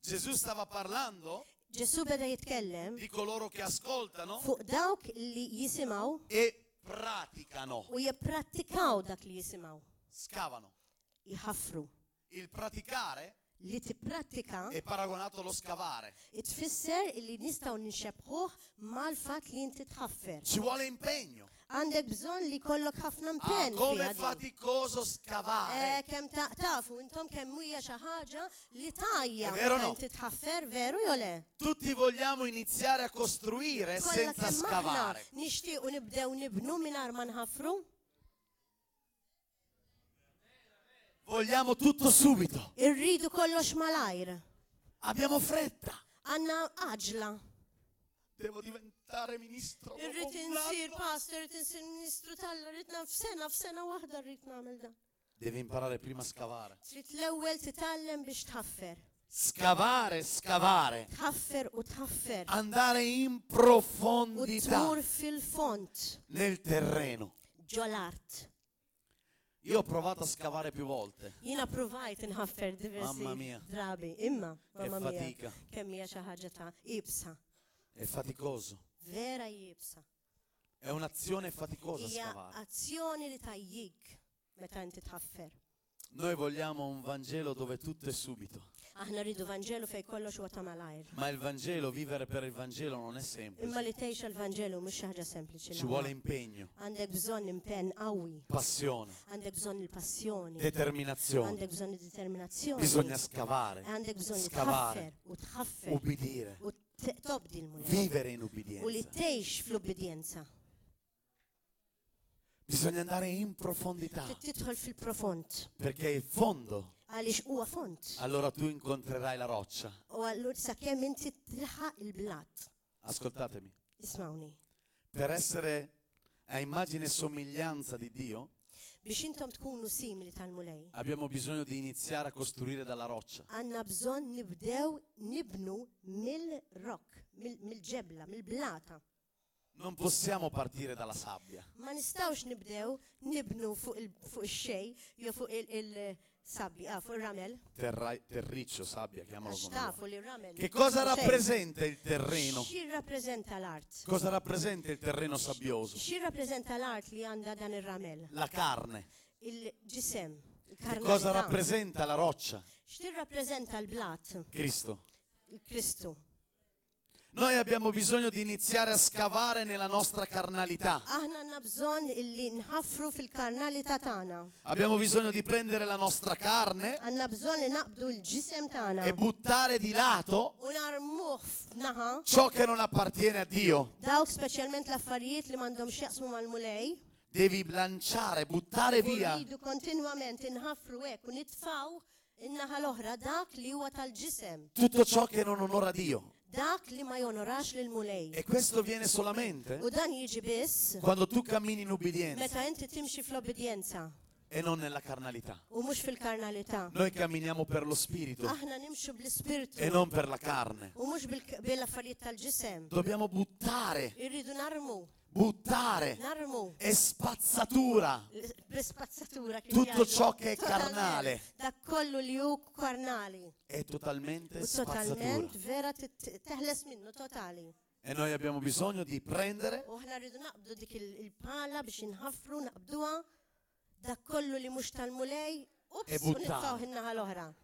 Gesù stava parlando Ġesu beda jitkellem di coloro che ascoltano fuq dawk li jisimgħu e praticano. u jipprattikaw dak li jisimgħu. Scavano. Jħaffru. Il praticare Li tipprattika è paragonato allo scavare. tfisser li nistgħu ninxebħuh mal-fatt li inti tħaffer. Ci vuole impegno. Għandek bżonn li kollok ħafna Ah, impenn come fiha è din. faticoso scavare. Kemm tafu intom kemm hija xi ħaġa li tajja È vero o no? inti tħaffer veru jew le? Tutti vogliamo iniziare a costruire Kollha senza kemm aħna scavare. nixtiequ nibdew nibnu mingħajr ma nħaffru? Vogliamo tutto subito. Irridu kollox malajr. Abbiamo fretta. Għandna aġla. Devo diventare ministro. dopo Irrid un anno. insir pastor, irrid insir ministru tal-la, irrid f'sena waħda rrid nagħmel dan. Devi imparare prima a scavare. Trid l-ewwel titgħallem biex tħaffer. Scavare. Tħaffer u tħaffer. Andare in U profondità tmur fil-font nel terreno. ġol-art. Io ho provato a scavare più volte. Jina provajt nħaffer diversi Mamma mia. drabi, imma, Che mamma mia, fatica. kemm hija xi ħaġa ta' ibsa, È faticoso. vera jibsa. È un'azione faticosa Hija scavare. azzjoni li tajjik meta inti tħaffer. Noi vogliamo un Vangelo dove tutto è subito. Aħna rridu Vanġelu fej kollox huwa ta' malajr. Ma il Vangelo, vivere per il Vangelo non è Imma semplice. li tgħix il-Vanġelu mhux xi ħaġa sempliċi. Ci vuole impegno, Għandek bżonn impenn qawwi, passione, għandek bżonn il-passjoni, determinazione. għandek bżonn il-determinazzjoni. Bisogna scavare, Għandek bżonn scavare, tħaffer u tħaffer ubbidire, u tobdi l-mulej. vivere in U li ubbidienza. tgħix fl-ubbidjenza. Bisogna andare in profondità, Tidħol fil-profond. perché il fondo, Għaliex huwa font. allora tu incontrerai la roccia. U allura sakemm inti tilħaq il-blat. Ascoltatemi, Ismawni. per essere a immagine e somiglianza di Dio, Biex intom tkunu simili tal-mulej. abbiamo bisogno di iniziare a costruire dalla roccia. Għanna bżonn nibdew nibnu mill-rock, mill-ġebla, mill-blata. Non possiamo partire dalla sabbia. Ma nistawx nibdew nibnu fuq il-xej, jew fuq il-sabbi, fuq il-ramel. Terriccio, sabbia, chiamalo Għax come tafu vuoi. li ramel. Che cosa xej. rappresenta il terreno? Xi rappresenta l'art? Cosa rappresenta il terreno sabbioso? Xi rappresenta l'art li għandha dan ir-ramel? La carne. Il-ġisem, Che il-karnalità. cosa rappresenta la roccia? X'ti rappresenta l-blat? Cristo. Il-Kristu. Noi abbiamo bisogno di iniziare a scavare nella nostra carnalità. Aħna għandna bżonn illi nħaffru fil-karnalità tagħna. Abbiamo bisogno di prendere la nostra carne Għandna bżonn li naqbdu l-ġisem tagħna e buttare di lato u narmuh f'naħa ciò che non appartiene a Dio. dawk speċjalment l-affarijiet li m'għandhomx jaqsmu mal-mulej. Devi lanciare, buttare U via rridu kontinwament inħaffru hekk u nitfgħu In-naħa l-oħra dak li huwa tal-ġisem, tutto ciò che non onora Dio. dak li ma jonorax lil mulej. E questo viene solamente U dan jiġi biss quando tu cammini in ubbidienza meta inti timxi fl-obbedjenza e non nella carnalità. u mhux fil-karnalità. Noi camminiamo per lo spirito Aħna nimxu bl-ispirtu e non per la carne. u mhux bil-affarijiet tal-ġisem. Dobbiamo buttare Irridu narmu e spazzatura bl-spazzatura kif tutto jgħidu. ciò che è Totalment. carnale. Dak kollu li hu karnali. È totalmente U spazzatura. totalment vera teħles minnu totali. E noi abbiamo bisogno di prendere U ħna rridu naqbdu dik il-pala biex inħaffru naqbduha dak kollu li mhux tal-mulej E ups u buttare. nitfgħu in-naħa l-oħra.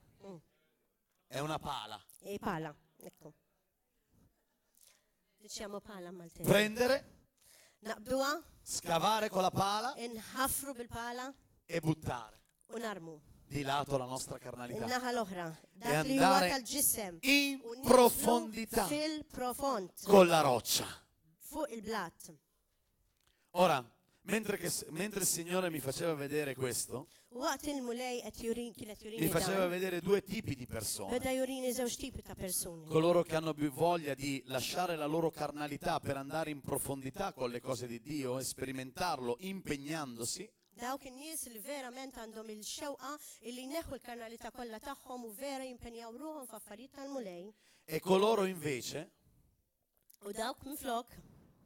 è una pala. Pala, ekku. Diciamo pala Maltese. Prendere, Naqbduha, scavare con la pala inħaffru bil-pala e buttare u narmu. di lato la nostra carnalità. In-naħa l-oħra. E Dak li huwa andare tal-ġisem. in U nidħlu profondità Fil-profond. con la roccia. Fuq il-blat. Ora, mentre il Signore mi faceva vedere questo, Waqt il-mulej kienet jurini mi faceva dan, vedere due tipi di persone. beda jurini żewġ tipi ta' persuni. Coloro che hanno più voglia di lasciare la loro carnalità per andare in profondità con le cose di Dio e sperimentarlo impegnandosi, Dawk in-nies li verament għandhom il-xewqa illi jneħħu l-karnalità kollha tagħhom u vera jimpenjaw ruhom f'affarijiet tal-mulej. e coloro invece U dawk minflok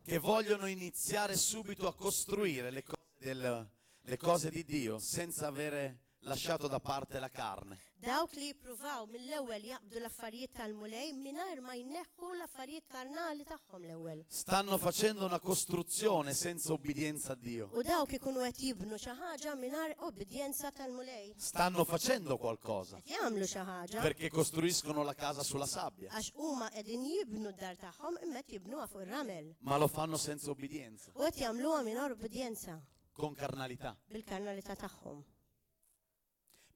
che vogliono iniziare subito a costruire le cose di Dio senza avere lasciato da parte la carne. dawk li jippruvaw mill-ewwel jaqbdu l-affarijiet tal-mulej mingħajr ma jneħħu l-affarijiet karnali tagħhom l-ewwel. Stanno facendo una costruzione senza obbedienza a Dio. U dawk ikunu qed jibnu xi ħaġa mingħajr obbedjenza tal-mulej. Stanno facendo qualcosa Qed jagħmlu xi ħaġa perché costruiscono la casa sulla sabbia, għax huma qegħdin jibnu d-dar tagħhom imma qed jibnuha fuq ir-ramel. ma lo fanno senza obbedienza, U qed jagħmluha mingħajr obbedjenza con carnalità. bil-karnalità tagħhom.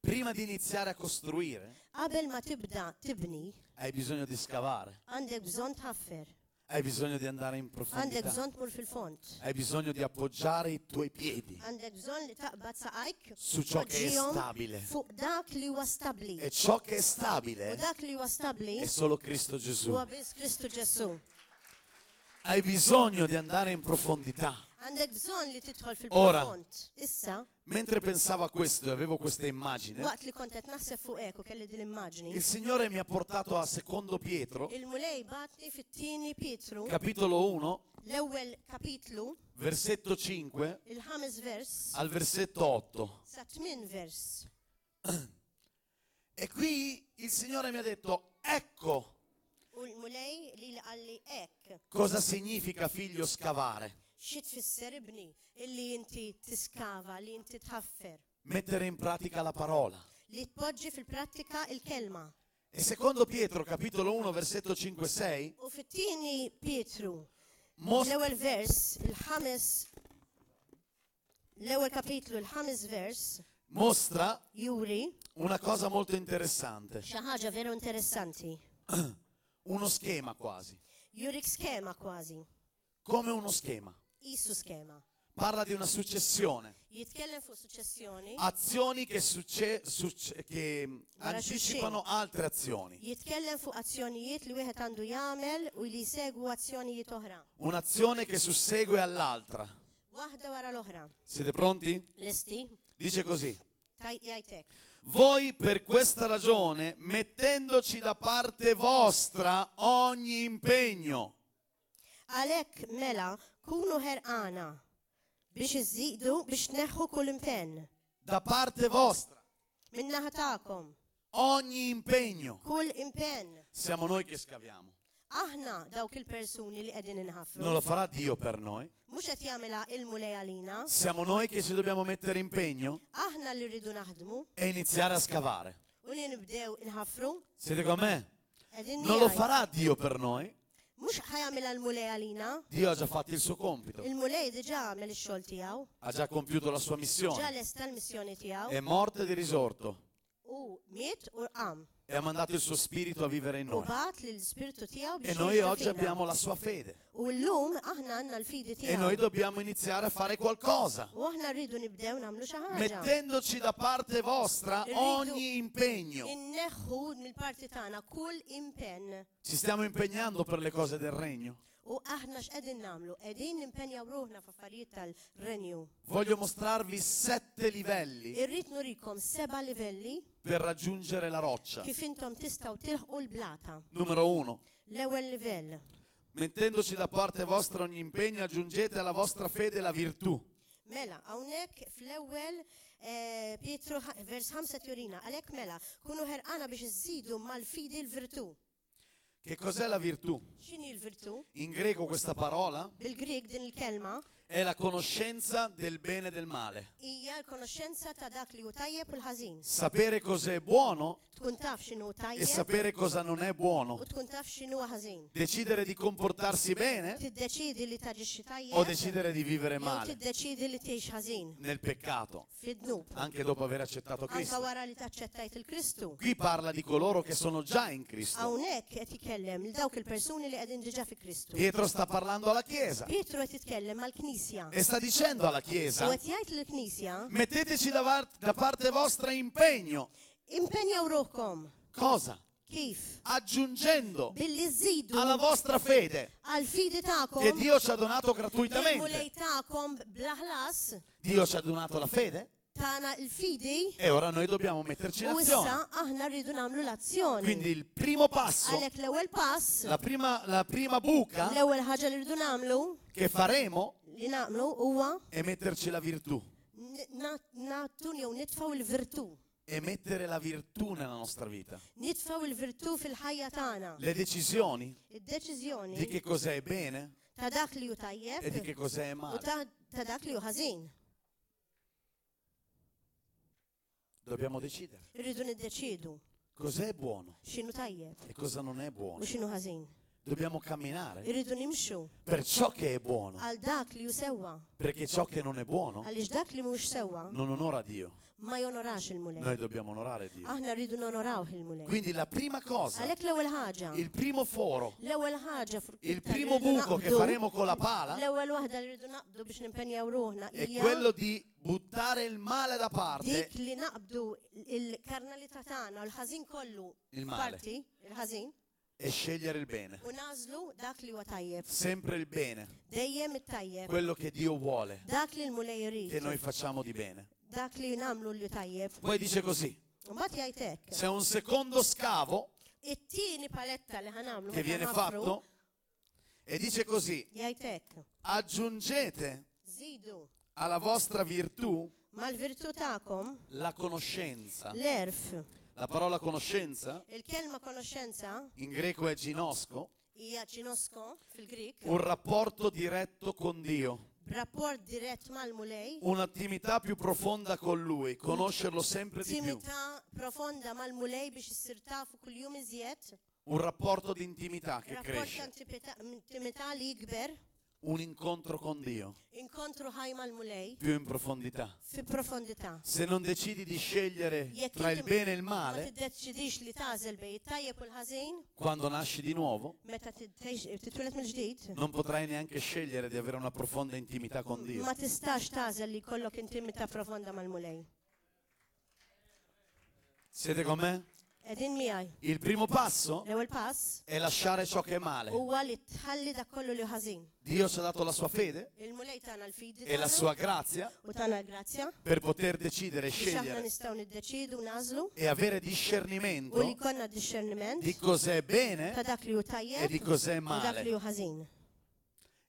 Prima di iniziare a costruire, Qabel ma tibda tibni, hai bisogno di scavare, għandek bżonn tħaffer, hai bisogno di andare in għandek profondità, bżonn tmur fil-font, hai bisogno di appoggiare i tuoi piedi għandek bżonn li taqbad saqajk su ciò che è poġġihom stabile. fuq dak li huwa stabbli. E ciò che è U stabile dak li huwa stabbli è solo Cristo Gesù. huwa biss Kristu Ġesu. Hai bisogno di andare in profondità. Għandek bżonn li tidħol Ora. fil-font. Issa, Mentre pensavo a questo e avevo questa immagine, waqt li kont qed naħseb fuq hekk u kelli din l-immaġni, il Signore mi ha portato a Secondo Pietro, il-mulej batni fit-tieni Pietru, capitolo 1, l-ewwel kapitlu, versetto 5 il-ħames vers, al versetto 8. sa 8 vers. E qui il Signore mi ha detto, ecco U l-mulej li għalli hekk. cosa significa figlio scavare. Xi tfisser ibni illi inti tiskava, li inti tħaffer, Mettere in pratica la parola. li tpoġġi fil-prattika il-kelma. E Secondo Pietro, capitolo 1, versetto 5-6, U fit-tieni Pietru, mostra l-ewwel vers, l-ewwel kapitlu, il-ħames vers, juri una cosa molto interessante, xi ħaġa veru interessanti. uno schema quasi, Jurik skema kważi, come uno schema. isu skema. Parla di una successione, Jitkellem fuq suċċessjoni, azioni che anticipano altre azioni. jitkellem fuq azzjonijiet li wieħed għandu jagħmel u li jsegwu azzjonijiet oħra. Un'azione che sussegue all'altra. Waħda wara l-oħra. Siete pronti? Lesti? Dice così. Jgħidlek. Voi per questa ragione, mettendoci da parte vostra ogni impegno, Għalhekk mela kunu ħerqana biex iżidu biex tneħħu kull impenn. da parte vostra, Min-naħa tagħkom. ogni impegno. Kull impenn. Siamo noi che scaviamo. Aħna dawk il-persuni li qegħdin inħaffru. Non lo farà Dio per noi. Mhux qed jagħmilha il-mulej għalina. Siamo noi che ci dobbiamo mettere impegno Aħna li rridu naħdmu e iniziare a scavare. u li nibdew inħaffru. Siete con me? Qegħdin Non lo miegħi. farà Dio per noi. Mhux ħajamilha l-mulej għalina. Dio ha già fatto il suo compito. Il-mulej diġà għamel ix-xogħol tiegħu. Ha già compiuto la sua Ġa missione. lesta l-missjoni tiegħu. È morto ed è risorto. U miet u qam. e ha mandato il suo spirito a vivere in u noi. bat li l-Spiritu tiegħu E biex noi jgħix oggi fina. abbiamo la sua fede. U llum aħna għandna l-fidi E noi tiegħu. dobbiamo iniziare a fare qualcosa, U aħna rridu nibdew nagħmlu xi ħaġa. mettendoci da parte vostra ogni impegno. Inneħħu mill-parti tagħna kull impenn. Ci stiamo impegnando per le cose del regno. U aħna x'qegħdin nagħmlu? Qegħdin nimpenjaw ruħna f'affarijiet tal-renju. Voglio mostrarvi 7 livelli Irrid nurikom 7 livelli per raggiungere la roccia. kif intom tistgħu tilħqu l-blata. Numero 1. L-ewwel livell. Mettendoci da parte vostra ogni impegno, aggiungete alla vostra fede la virtù. Mela, hawnhekk fl-ewwel Pietru vers 5 jurina, għalhekk mela, kunu ħerqana biex iżidu mal-fidi l-virtù. Che cos'è la virtù? X'inhi l-virtù? In greco questa parola Bil-Grieg din il-kelma è la conoscenza del bene e del male. hija l-konoxxenza ta' dak li hu tajjeb u l-ħażin. Sapere cos'è buono Tkun taf x'inhu e tajjeb sapere cosa non è buono. u tkun taf x'inhu ħażin. Decidere di comportarsi bene Tiddeċidi li taġixxi tajjeb o decidere di vivere jew male tiddeċidi li tgħix ħażin nel peccato, fid-dnub. anche dopo aver accettato Anka Cristo. wara li taċċettajt il-Kristu. Qui parla di coloro che sono già in Cristo. Hawnhekk qed jitkellem lil dawk il-persuni li qegħdin diġà fi Kristu. Pietro sta parlando alla Chiesa Pietru qed jitkellem mal-Knisja. e sta dicendo alla U Chiesa: qed jgħid lill-Knisja, metteteci da parte vostra impegno. impenjaw ruħkom. Cosa? Kif? Aggiungendo Billi żidu alla vostra fede għal fidi tagħkom che Dio ci ha donato il-mulej gratuitamente. tagħkom bla ħlas Dio ci ha donato la fede tagħna il-fidi e ora noi dobbiamo metterci in u azione. issa aħna rridu nagħmlu l-azzjoni. Quindi il primo passo, Għalhekk l-ewwel pass, la prima buca l-ewwel ħaġa li rridu nagħmlu che faremo li nagħmlu huwa è metterci la virtù nagħtu jew nitfgħu il-virtù. e mettere la virtù nella nostra vita. Nitfgħu il-virtù fil-ħajja tagħna. Le decisioni di Id-deċiżjoni che cos'è bene ta' dak li hu e di tajjeb che cos'è u male. ta' dak li hu ħażin. Dobbiamo decidere Irridu niddeċiedu cos'è buono x'inhu tajjeb e cosa non è u buono. x'inhu ħażin. Dobbiamo camminare Irridu nimxu per ciò che è buono, għal dak li hu sewwa, perché ciò che non è buono għaliex dak li mhux sewwa non onora Dio. ma jonorax il-mulej. Noi dobbiamo onorare Dio. Aħna rridu nonoraw il-mulej. Quindi la prima cosa, Għalhekk l-ewwel ħaġa, il primo foro, l-ewwel ħaġa il primo buco che faremo con la pala l-ewwel waħda li rridu naqbdu biex nimpenjaw ruħna è hija quello di buttare il male da parte. dik li naqbdu il-karnalità tagħna u l-ħażin kollu Il male. parti, il-ħażin, E scegliere il bene, u nażlu dak li huwa tajjeb. sempre il bene, Dejjem it-tajjeb. quello che Dio vuole Dak li l-mulej irid. che noi facciamo di bene. Dak li nagħmlu li tajjeb. Poi dice così: Mbagħad jgħid hekk. c'è un secondo scavo It-tieni paletta li ħanamlu che viene fatto e dice così: jgħid hekk. aggiungete Żidu alla vostra virtù mal-virtù tagħkom la conoscenza. l-erf. La parola conoscenza Il-kelma konoxxenza in greco è ginosco, hija ċinosko fil-Grik, un rapporto diretto con Dio, rapport dirett mal-mulej, un'attività più profonda con Lui, conoscerlo sempre di più, timità profonda mal-mulej biex issir tafu kuljum iżjed, un rapporto di intimità che rapport cresce, ta' intimità li jikber, un incontro con Dio inkontru ħaj mal-mulej più in profondità. fi profondità. Se non decidi di scegliere Jekk tra il inti bene e il ma male, tiddeċidix li tażel bej it-tajjeb u l-ħażin, quando nasci di nuovo, meta titwilet mill-ġdid, non potrai neanche scegliere di avere una profonda intimità con Dio. ma tistax tażel li jkollok intimità profonda mal-mulej. Siete con me? Edin miegħi. Il primo passo L-ewwel pass è lasciare ciò che è male. huwa li tħalli dak kollu li hu ħażin. Dio ci ha dato la sua fede Il-mulej tagħna l-fidi e la sua grazia u tagħna l-grazzja per poter decidere e biex aħna scegliere nistgħu niddeċidu nażlu e avere u discernimento li konna discerniment di cos'è bene ta' dak li hu e tajjeb di cos'è u dak li male. hu ħażin.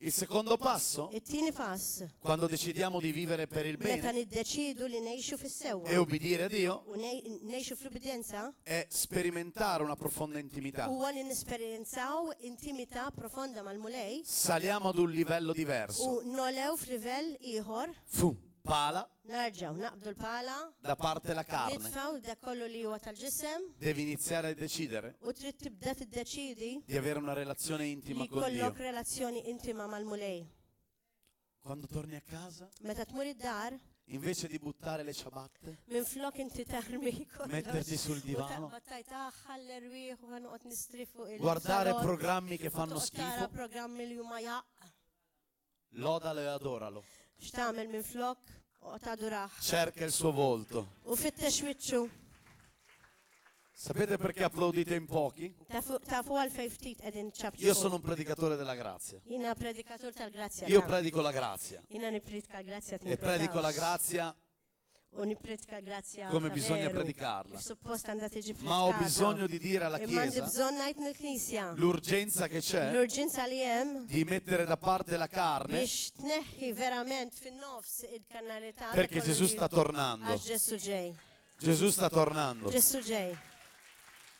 Il secondo passo, It-tieni pass quando decidiamo di vivere per il meta bene niddeċidu li ngħixu fis-sewwa e obbedire a Dio, u ngħixu fl-ubbidienza è sperimentare una profonda intimità. huwa li nesperjenzaw intimità profonda mal-mulej Saliamo ad un livello diverso. u nolew f'livell ieħor, Pala, nerġgħu naqbdu l-pala, da parte la carne. nitfgħu dak kollu li huwa tal-ġisem Devi iniziare a decidere u trid tibda tiddeċidi di avere una relazione intima li con Dio. kollok relazzjoni intima mal-mulej. Quando torni a casa, Meta tmur id-dar, invece di buttare le ciabatte, Min flok inti tarmi metterti sul divano, Ma tajta ħaller wieħ u ħanqot nistrifu guardare programmi che fanno Tara schifo, programmi li huma jaq. lodalo e adoralo. X'tagħmel min flok u taduraħ. Cerca il suo volto. U fittex wiċċu. Sapete perché applaudite in pochi? Tafu għalfej ftit qegħdin ċabċu. Io sono un predicatore della grazia. Jina predikatur tal-grazzja. Io predico la grazia Jina nipredika l-grazzja e predico la grazia u nipredika l-grazzja come bisogna ta' veru. predicarla. Kif suppost għandha tiġi Ma ho predikata. bisogno di dire alla Imma għandi Chiesa bżonn ngħid mill-Knisja. l'urgenza che c'è L-urġenza li hemm di mettere da parte la carne biex tneħħi verament fin-nofs il-kanalità. perché Gesù sta tornando. Għax Ġesu ġej. Gesù sta tornando. Ġesu ġej.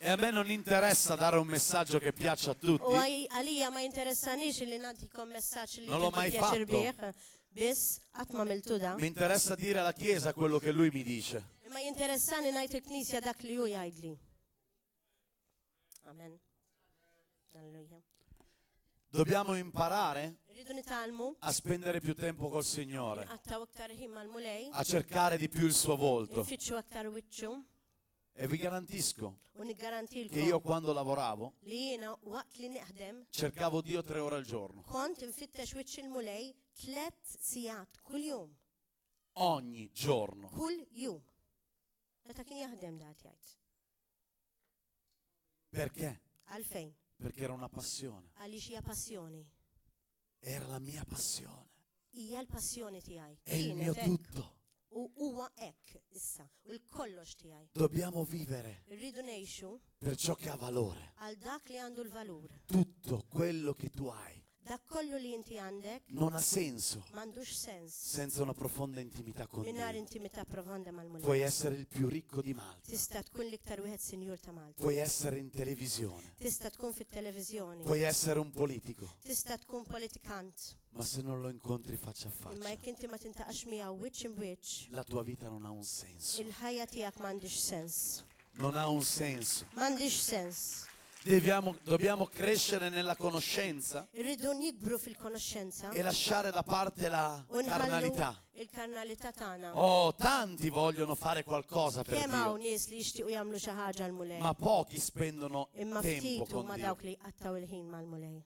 E a me non interessa dare un messaggio che piaccia a U tutti, għalija ma jinteressanix li nagħtikom messaġġ li Non l'ho mai jpjaċir fatto. bih. Biss qatt ma miltu da. mi interessa dire alla Chiesa quello che Lui mi dice. Ma jinteressani ngħid il-Knisja dak li hu jgħidli. Amen. Alleluja. Dobbiamo imparare Rridu nitalmu a spendere più tempo col Signore, għattaw aktar ħin mal-mulej, a cercare di più il suo volto. nfittxu aktar wiċċu E vi garantisco u che niggarantilkom io quando lavoravo li jiena waqt li neħdem cercavo Dio 3 ore al giorno, kont nfittex wiċċ il-mulej 3 sigħat kull jum. ogni giorno. Kull jum. Meta kien jaħdem dat jgħid. Perché? Għalfejn? Perché era una passione, Għaliex hija passjoni. era la mia passione, Hija l-passjoni tiegħi. è il mio Kienet hekk. tutto. U huwa hekk issa. U l-kollox tiegħi. Dobbiamo vivere Irridu ngħixu per ciò che ha valore. għal dak li għandu l-valur. Tutto quello che tu hai Dak kollu li inti għandek non ha senso m'għandux sens senza una profonda intimità con mingħajr Dio. intimità profonda Puoi mal-mulej. essere il più ricco di Malta, Tista' tkun l-iktar wieħed sinjur ta' Malta. puoi essere in televisione, Tista' tkun fit-televiżjoni. puoi essere un politico, Tista' tkun politikant. ma se non lo incontri faccia a Imma faccia, jekk inti ma tintaqax miegħu wiċċ in wiċċ, la tua vita non ha un senso. il-ħajja tiegħek m'għandix sens. Non ha un senso. M'għandix sens. Dobbiamo crescere nella conoscenza Irridu nikbru fil-konoxxenza e lasciare da parte la u nħallu carnalità. il-karnalità tagħna. Oh, tanti vogliono fare qualcosa per Kemm hawn Dio, nies li jixtiequ jagħmlu xi ħaġa l-mulej. ma pochi spendono Imma tempo ftit con huma Dio. dawk li qattaw il-ħin mal-mulej.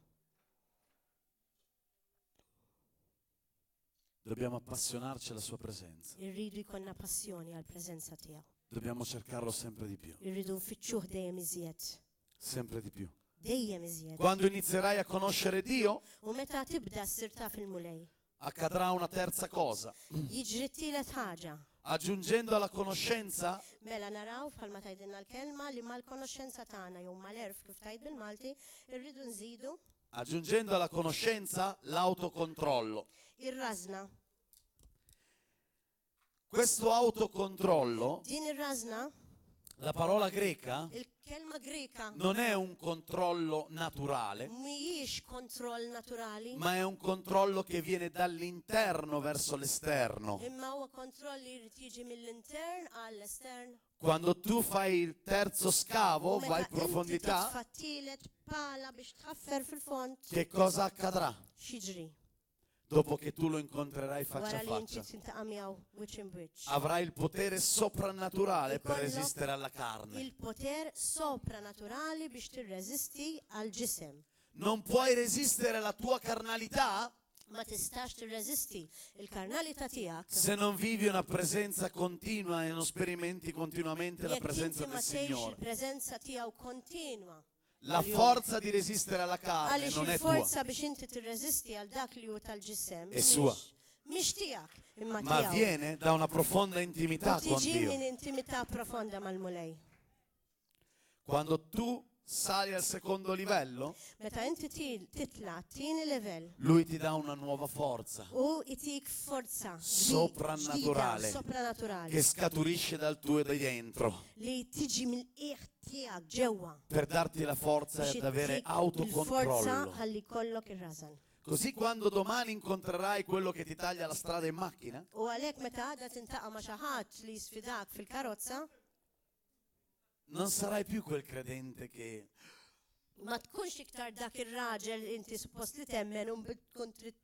Dobbiamo appassionarci alla sua presenza. Irridu jkollna passjoni għall preżenza tiegħu. Dobbiamo cercarlo sempre di più, Irridu nfittxuh dejjem iżjed. sempre di più. Dejjem iżjed. Quando inizierai a conoscere Dio, U meta tibda ssir taf il-mulej, accadrà una terza cosa. jiġri tielet ħaġa. Aggiungendo alla conoscenza, Mela naraw bħalma tgħidilna l-kelma li mal-konoxxenza tagħna jew mal-erf kif tgħid bil-Malti, irridu nżidu aggiungendo alla conoscenza l'autocontrollo. ir-rażna. Questo autocontrollo, Din ir-rażna, la parola greca, il-kelma Greka, non è un controllo naturale, mhijiex kontroll naturali, ma è un controllo che viene dall'interno verso l'esterno. imma huwa kontroll li jrid jiġi mill-intern għall-estern. Quando tu fai il terzo scavo, U meta vai in inti profondità, titfattilet pala biex tħaffer fil-font, che cosa accadrà? xiġri. Dopo che tu lo incontrerai faccia Wara a li inti faccia, tintaqa' miegħu wiċċ in wiċċ. avrai il potere soprannaturale per Ikollok resistere alla carne. Il-poter sopranaturali biex tirreżisti għal ġisem. Non puoi resistere alla tua carnalità Ma tistax tirreżisti il-karnalità tiegħek. se non vivi una presenza continua e non sperimenti continuamente la Jekk presenza inti ma del tgħix Signore. il-preżenza tiegħu kontinwa. La forza di resistere alla carne Għaliex non è tua, il-forza biex inti tirreżisti għal dak li hu tal-ġisem. È sua. Mhix tiegħek, imma ma tiegħu. viene da una profonda intimità con Tiġi Dio. minn intimità profonda mal-mulej. Quando tu sali al secondo livello, Meta inti titla tieni level Lui ti dà una nuova forza u itik forza Soprannaturale. ġdida, sopranaturali che scaturisce dal tuo di dentro li tiġi mill-qiegħ tiegħek ġewwa per darti la forza biex ad avere ittik il-forza autocontrollo. ħalli kollok ir-rażan. Così quando domani incontrerai quello che ti taglia la strada in macchina, U għalhekk meta għadha tintaqa' ma' xi ħadd li jisfidak fil-karozza, non sarai più quel credente che ma tkunx iktar dak ir-raġel inti suppost li temmen u tkun trid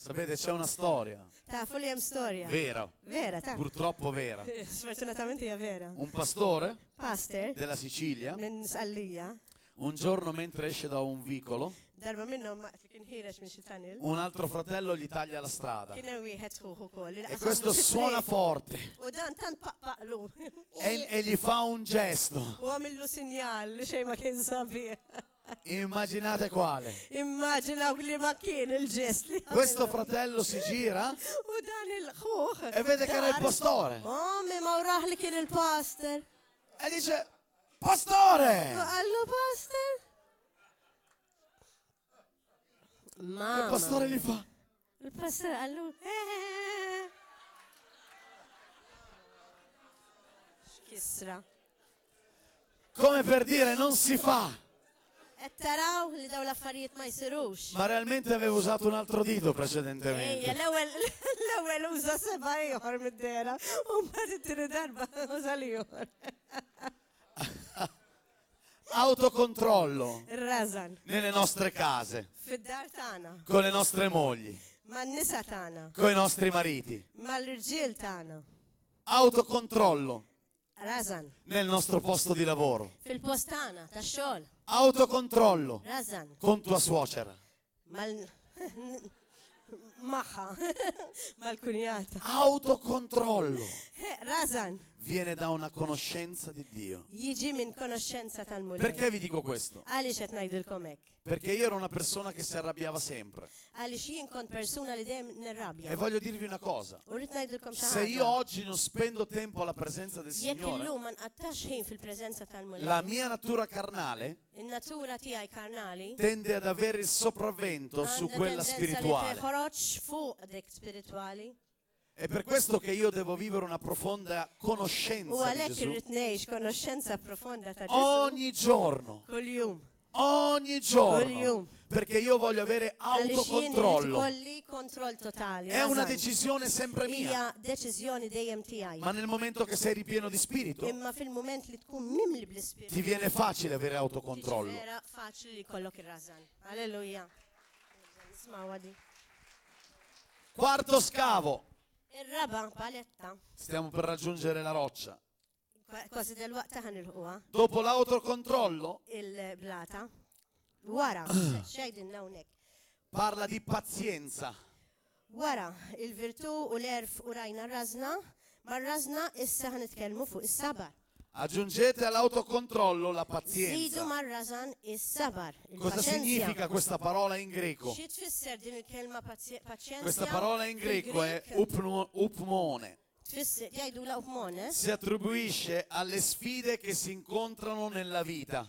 Sapete, c'è una storia Tafu li hemm storja. vera, Vera, ta. purtroppo vera. Sfortunatamente hija vera. Un pastore Pastor della Sicilia, minn Sqallija, un giorno mentre esce da un vicolo, darba minnhom kien ħireġ minn xi tunnel. un altro fratello gli taglia la strada. Kien hemm wieħed ħuħu ukoll. li E laqas questo għandu xi suona triq. forte U dan tant paqpaqlu. e gli fa un gesto. U għamillu sinjal li xejn ma kien sabiħ. Immaginate quale. Immaġinaw li ma kien il-ġest li Questo fratello si gira U dan il-ħuħ. e vede che era il pastore. Mi ma uraħ li kien il-pastor. E dice, pastore! Għallu pastor? Il Mamma. pastore gli fa, Il-pastor għallu. X'kisra. come per dire non si fa. Qed taraw li daw l-affarijiet ma jsirux. Ma realmente avevo usato un altro dito Ejja, precedentemente. l-ewwel uża seba' ieħor mid-dera u mbagħad it-tieni darba uża l-ieħor. Autocontrollo Razan. nelle nostre case, Fid-dar tagħna, con le nostre mogli, man-nisa tagħna, con i nostri mariti. mal-irġiel tagħna. Autocontrollo Razan. nel nostro posto di lavoro. Fil-post tagħna tax-xogħol. Autocontrollo Razan. con tua suocera. Mal Maħħa. Mal-kunjata. Autocontrollo Razan. viene da una conoscenza di Dio. Jiġi minn konoxxenza tal-mulej. Perché vi dico questo? Għaliex qed ngħidilkom hekk? Perché io ero una persona che si arrabbiava sempre. Għaliex jien kont persuna li dejjem nirrabja. E voglio dirvi una cosa. U rrid ngħidilkom xi Se io ħaġa. oggi non spendo tempo alla presenza del Jekk Signore, illum ma nqattax ħin fil-preżenza tal-mulej. la mia natura carnale In-natura tiegħi karnali tende ad avere il sopravvento su għandha quella tendenza li spirituale. teħroġ fuq dik spirituali. È per questo che io devo vivere una profonda U conoscenza di għalhekk Gesù irrid ngħix konoxxenza profonda ta' Ġesu ogni giorno, kuljum. ogni giorno, Kuljum. perché io voglio avere Għaliex jien irid autocontrollo. kolli kontroll totali. È una Razan. decisione sempre mia, Hija deċiżjoni dejjem tiegħi. ma nel momento che sei ripieno di spirito Imma fil-mument li tkun mimli bl-ispirtu. ti viene facile avere autocontrollo. Vera faċli li kollok ir-razan. Alleluja. Isma' wadi. Quarto scavo, Ir-raba paletta. stiamo per raggiungere la roccia. Kważi del-waqt taħan il-ħuwa. Dopo l'autocontrollo Il-blata. Wara, xejdin hawnhekk. parla di pazienza. Wara, il-virtu u l-erf u rajna razna, ma razna issa ħanitkellmu fuq is-sabar. Aggiungete all'autocontrollo la Zidu pazienza. mar razan is-sabar. Cosa significa questa parola in greco? Xi tfisser din il-kelma paċenzja? Questa parola in greco è upmone. Tfisser jgħidu la upmone. Si attribuisce alle sfide che si incontrano nella vita.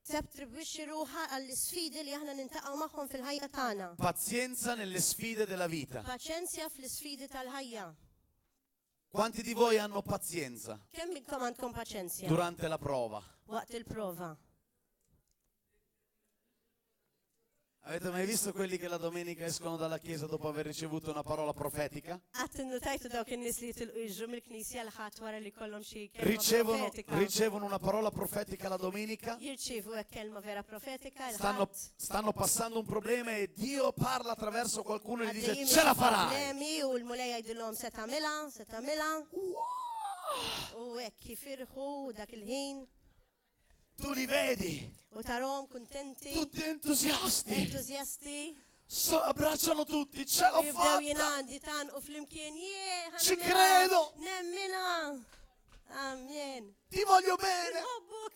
Tattribwixxi ruħha għall-isfidi li aħna nintaqgħu magħhom fil-ħajja tagħna. Pazienza nelle sfide della vita. Paċenzja fl-isfidi tal-ħajja. Quanti di voi hanno pazienza Kemm minnkom għandkom paċenzja durante la prova? waqt il-prova? Avete mai visto quelli che la domenica escono dalla chiesa dopo aver ricevuto una parola profetica? Qatt innotajtu dawk in-nies li jitilqu jiġru mill-Knisja l ħadd wara li kollhom xi kelma profetika. Ricevono una parola profetica la domenica, Jirċievu hekk kelma vera profetika stanno passando un problema e Dio parla attraverso qualcuno e gli dice Għaddejjin ce la minn farai. problemi u l-mulej jgħidilhom se tagħmilha. U hekk jifirħu dak il-ħin Tu li vedi, u tarhom kuntenti, tutti entusiasti, entużjasti. abbracciano tutti, ce l'ho Jibdew fatta. jingħandi tanqu flimkien Ci credo. Nemmina. Amen. Ti voglio bene. Hobbuk.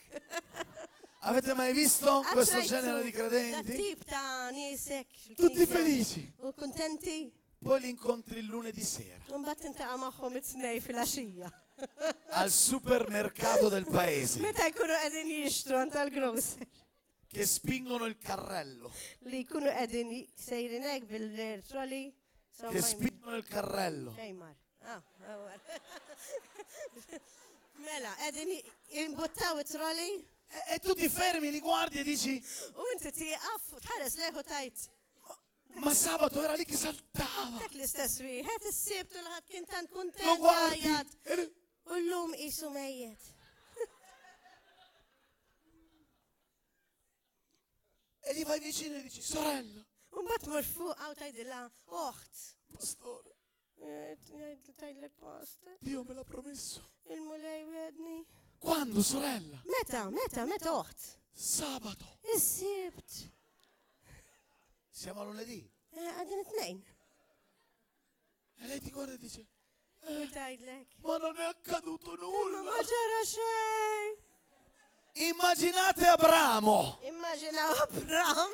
Avete mai visto questo genere di Dat credenti? tip ta' niesek. Tutti felici. U kontenti. Poi li incontri il lunedì sera U mbagħad tintaqa' magħhom it-tnej fil-għaxija. al supermercato del paese Meta jkunu qegħdin jixtru għand tal-grocer. che spingono il carrello, Li jkunu qegħdin sejrin hekk bil-troli. che spingono il carrello. Fejmar. Għawar. Mela, qegħdin jimbuttaw it-troli. E tu ti fermi, li guardi e dici, U inti tieqaf tħares leħu tajt. ma sabato era lì che saltava. Dak l-istess wieħed issibtu l-ħadd kien tant Lo kuntent guardi. jgħajjad. U llum qisu mejjed. E gli vai vicino e dici, sorella, U Mbagħad tmur fuq għaw tgħidilha oħt. Pastore, Tgħidlek pastor, Dio me l'ha promesso. il-mulej wedni. Quando, sorella? Meta oħt? Sabato. Is-sibt. Siamo a lunedì. Għadin it-tnejn. E lei ti guarda e dice, U tgħidlek. ma non è accaduto Ma nulla. ġara xejn. Immaginate Abramo Immaġinaw Abram.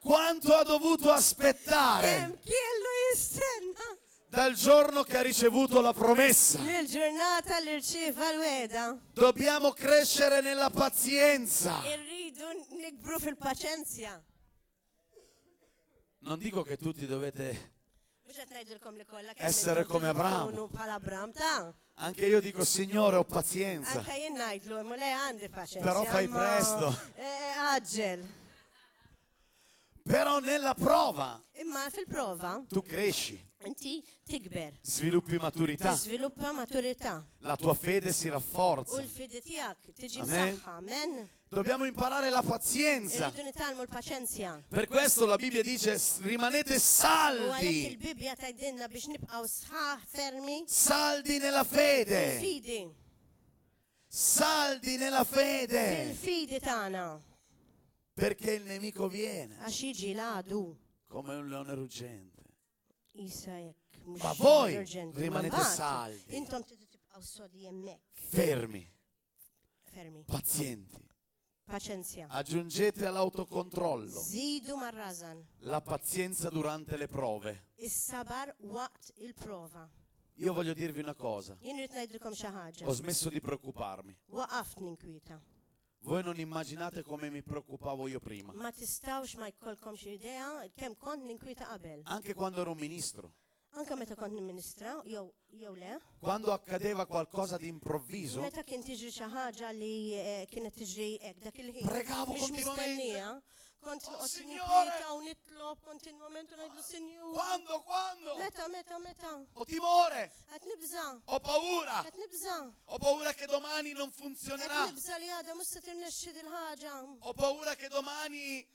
quanto ha dovuto aspettare Kellu jistenna. dal giorno che ha ricevuto la promessa. Lil-ġurnata li rċieva l-weda. Dobbiamo crescere nella pazienza. Irridu nikbru fil-paċenzja. Non dico che tutti dovete, Mux qed ngħidilkom li kollha Essere come Abramo. tkunu bħala Abram ta'. anche io dico Signore ho pazienza, Anke jien ngħidlu imma lei għandi paċenzja. Però fai ma- presto. Aġġel. però nella prova Imma fil-prova tu cresci, inti tikber. sviluppi maturità, Tiżviluppa maturità. la tua fede si U rafforza. l-fidi tiegħek tiġi Amen. msaħħa. Amen. Dobbiamo imparare la pazienza. Irridu nitalmu l-paċenzja. Per questo la Bibbia dice rimanete U għalhekk saldi, il-Bibja tgħidilna biex nibqgħu sħaħ fermi. saldi nella fede, Fidi. saldi nella fede, Fil-fidi tagħna. perché il nemico viene Għax jiġi l-għadu. come un leone ruggente. Isa jekk. mhux Ma voi urġenti, rimanete ma mbagħad saldi. Intom tidu tibqgħu sodi hemmhekk. Fermi, Fermi. pazienti. Paċenzja. Aggiungete all'autocontrollo Zidu marrazan. la pazienza durante le prove. Is-sabar waqt il-prova. Io voglio dirvi una cosa, Jien rrid ngħidilkom xi ho ħaġa. smesso di preoccuparmi. Waqaft ninkwita. Voi non immaginate come mi preoccupavo io prima, Ma tistawx ma jkollkomx idea kemm kont ninkwita qabel. anche quando ero un ministro. Anke meta kont nimministra, jew le. Quando accadeva qualcosa di improvviso, Meta kien tiġri xi ħaġa li kienet tiġri hekk dak il-ħin. Pregavo Mhix continuamente. mistennija. Kont noqgħod Signore! ninkwita u nitlob kontinwament u ngħidlu Sinjur. quando? Meta? Ho timore, Qed nibża. ho paura, Qed nibża. ho paura che domani non Qed funzionerà, nibża li għadha mhux se tirnexxi dil-ħaġa. ho paura che domani